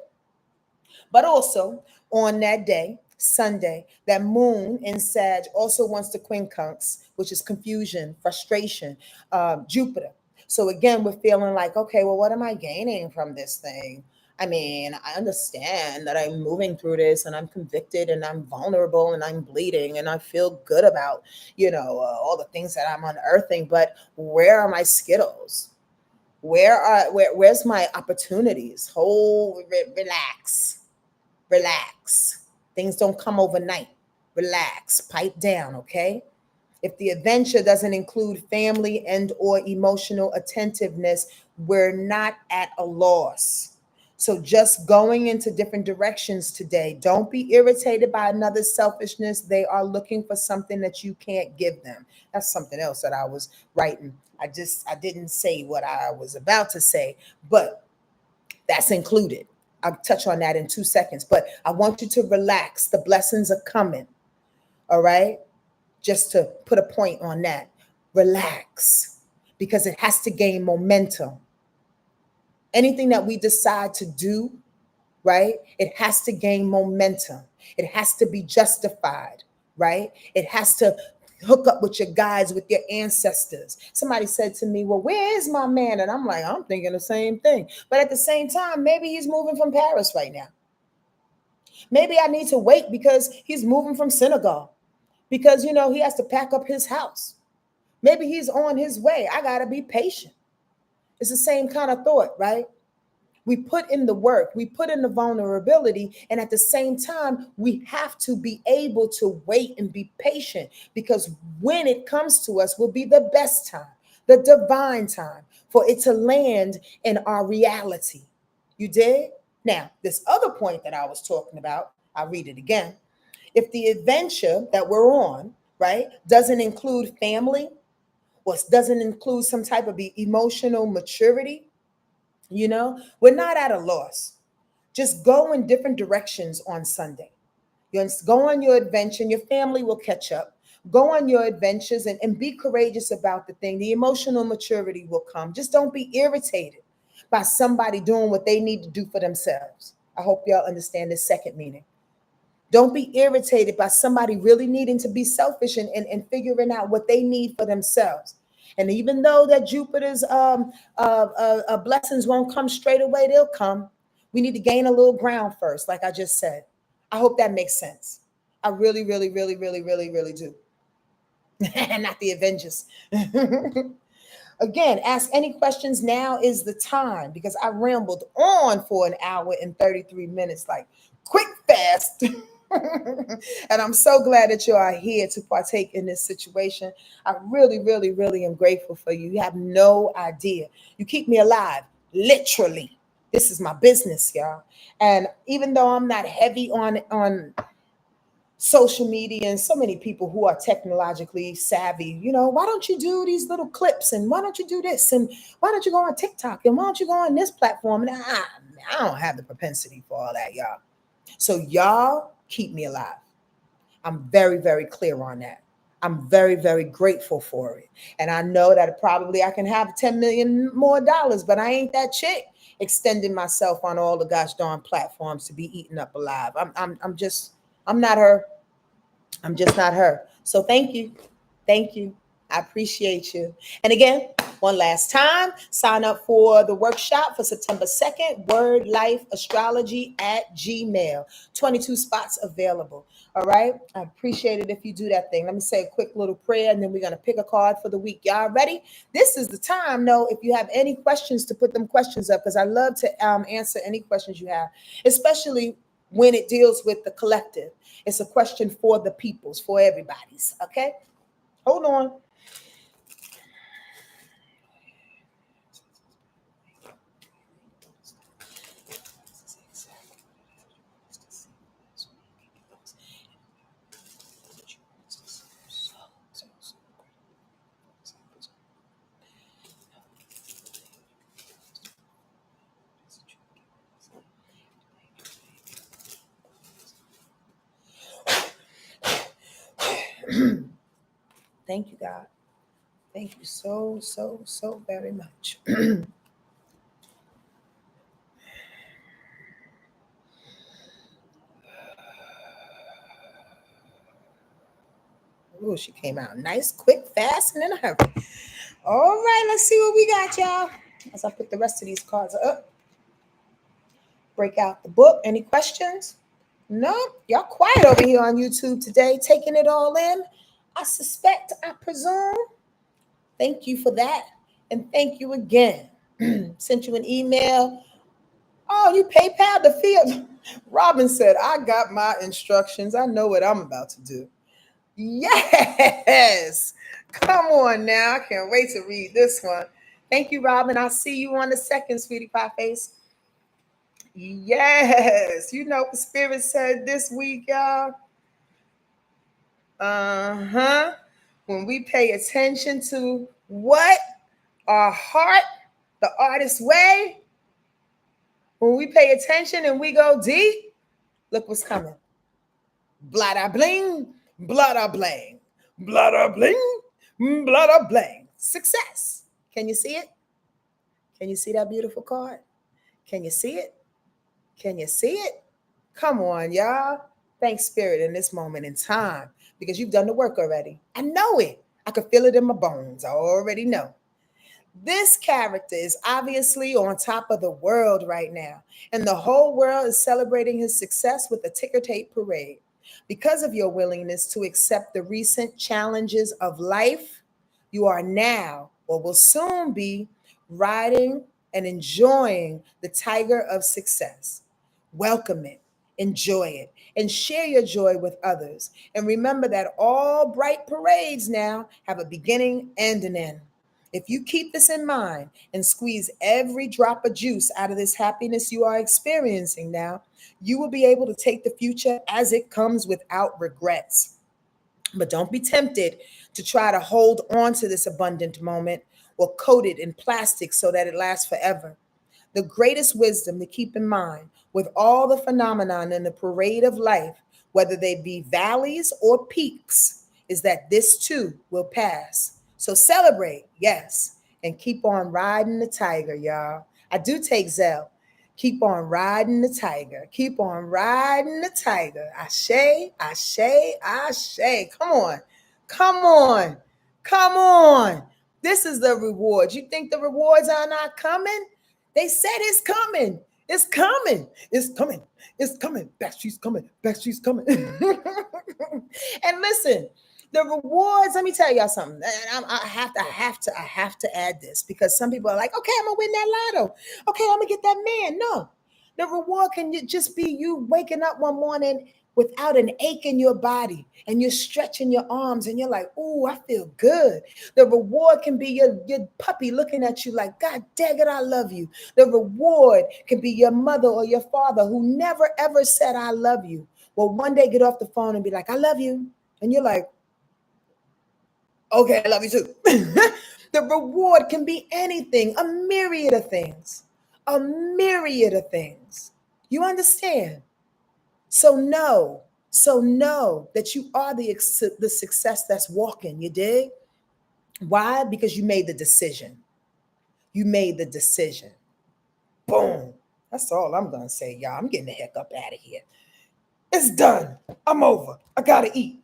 But also on that day, Sunday, that moon in Sag also wants to quincunx, which is confusion, frustration, Jupiter. So again, we're feeling like, okay, well, what am I gaining from this thing? I mean, I understand that I'm moving through this and I'm convicted and I'm vulnerable and I'm bleeding and I feel good about, all the things that I'm unearthing, but where are my Skittles? Where's my opportunities? Relax. Things don't come overnight. Relax, pipe down, okay? If the adventure doesn't include family and or emotional attentiveness, we're not at a loss. So just going into different directions today. Don't be irritated by another's selfishness. They are looking for something that you can't give them. That's something else that I was writing. I didn't say what I was about to say, but that's included. I'll touch on that in 2 seconds, but I want you to relax. The blessings are coming. All right. Just to put a point on that. Relax because it has to gain momentum. Anything that we decide to do, right? It has to gain momentum. It has to be justified, right? It has to hook up with your guides, with your ancestors. Somebody said to me, well, where is my man? And I'm like, I'm thinking the same thing. But at the same time, maybe he's moving from Paris right now. Maybe I need to wait because he's moving from Senegal because, he has to pack up his house. Maybe he's on his way. I got to be patient. It's the same kind of thought, right? We put in the work, we put in the vulnerability, and at the same time, we have to be able to wait and be patient because when it comes to us will be the best time, the divine time for it to land in our reality. You did? Now, this other point that I was talking about, I'll read it again. If the adventure that we're on, right, doesn't include family or doesn't include some type of emotional maturity, we're not at a loss. Just go in different directions on Sunday. Go on your adventure and your family will catch up. Go on your adventures and be courageous about the thing. The emotional maturity will come. Just don't be irritated by somebody doing what they need to do for themselves. I hope y'all understand this second meaning. Don't be irritated by somebody really needing to be selfish and figuring out what they need for themselves. And even though that Jupiter's blessings won't come straight away, they'll come. We need to gain a little ground first, like I just said. I hope that makes sense. I really, really, really, really, really, really do. Not the Avengers. Again, ask any questions. Now is the time, because I rambled on for an hour and 33 minutes, like quick, fast. And I'm so glad that you are here to partake in this situation. I really, really, really am grateful for you. You have no idea. You keep me alive, literally. This is my business, y'all. And even though I'm not heavy on social media and so many people who are technologically savvy, why don't you do these little clips, and why don't you do this, and why don't you go on TikTok, and why don't you go on this platform? And I don't have the propensity for all that, y'all. So y'all keep me alive. I'm very, very clear on that. I'm very, very grateful for it. And I know that probably I can have 10 million more dollars, but I ain't that chick extending myself on all the gosh darn platforms to be eaten up alive. I'm not her. I'm just not her. So thank you. Thank you. I appreciate you. And again, one last time, sign up for the workshop for September 2nd, Wordlife Astrology at Gmail. 22 spots available. All right. I appreciate it if you do that thing. Let me say a quick little prayer, and then we're going to pick a card for the week. Y'all ready? This is the time, though, if you have any questions, to put them questions up, because I love to answer any questions you have, especially when it deals with the collective. It's a question for the peoples, for everybody's. Okay? Hold on. Thank you, God. Thank you so, so, so very much. Oh, she came out nice, quick, fast, and in a hurry. All right, let's see what we got, y'all. As I put the rest of these cards up, break out the book. Any questions? No, y'all quiet over here on YouTube today, taking it all in. I suspect, I presume. Thank you for that. And thank you again. Sent you an email. Oh, you PayPal the field. Robin said, I got my instructions. I know what I'm about to do. Yes. Come on now. I can't wait to read this one. Thank you, Robin. I'll see you on the second, sweetie pie face. Yes. You know what Spirit said this week, y'all? Uh-huh. When we pay attention to what? Our heart, the artist's way. When we pay attention and we go deep, look what's coming. Blada bling, blada bling, blada bling, blada bling. Success. Can you see it? Can you see that beautiful card? Can you see it? Can you see it? Come on, y'all. Thank Spirit in this moment in time, because you've done the work already. I know it. I can feel it in my bones. I already know. This character is obviously on top of the world right now, and the whole world is celebrating his success with a ticker tape parade. Because of your willingness to accept the recent challenges of life, you are now, or will soon be, riding and enjoying the tiger of success. Welcome it, enjoy it, and share your joy with others. And remember that all bright parades now have a beginning and an end. If you keep this in mind and squeeze every drop of juice out of this happiness you are experiencing now, you will be able to take the future as it comes without regrets. But don't be tempted to try to hold on to this abundant moment or coat it in plastic so that it lasts forever. The greatest wisdom to keep in mind with all the phenomenon in the parade of life, whether they be valleys or peaks, is that this too will pass. So celebrate, yes, and keep on riding the tiger, y'all. I do take Zell. Keep on riding the tiger. Keep on riding the tiger. Ashe, ashe, ashe. Come on. Come on. Come on. This is the reward. You think the rewards are not coming? They said it's coming. It's coming. It's coming. It's coming. Backstreet's coming. Backstreet's coming. And listen, The rewards, let me tell y'all something. And I have to add this because some people are like, okay, I'm gonna win that lotto. Okay, I'm gonna get that man. No, the reward can just be you waking up one morning without an ache in your body and you're stretching your arms and you're like, ooh, I feel good. The reward can be your puppy looking at you like, God dang it, I love you. The reward can be your mother or your father who never ever said, I love you. Well, one day get off the phone and be like, I love you. And you're like, okay, I love you too. The reward can be anything, a myriad of things, a myriad of things. You understand? So know that you are the success that's walking. You dig? Why? Because you made the decision. You made the decision. Boom. That's all I'm gonna say, y'all. I'm getting the heck up out of here. It's done. I'm over. I gotta eat.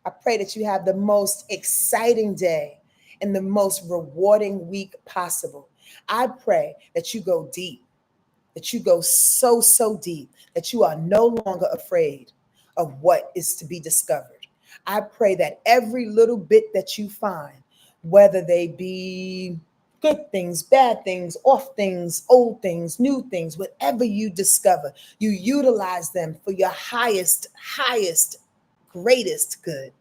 I pray that you have the most exciting day and the most rewarding week possible. I pray that you go deep, that you go so deep, that you are no longer afraid of what is to be discovered. I pray that every little bit that you find, whether they be good things, bad things, off things, old things, new things, whatever you discover, you utilize them for your highest, greatest good.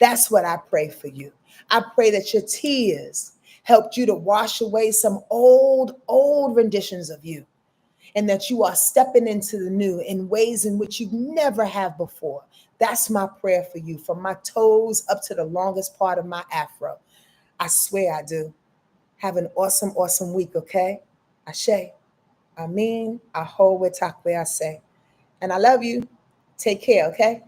That's what I pray for you. I pray that your tears helped you to wash away some old renditions of you, and that you are stepping into the new in ways in which you never have before. That's my prayer for you, from my toes up to the longest part of my afro. I swear I do. Have an awesome week, okay? Ashe. Amin. Aho wetakwe ase. And I love you. Take care, okay?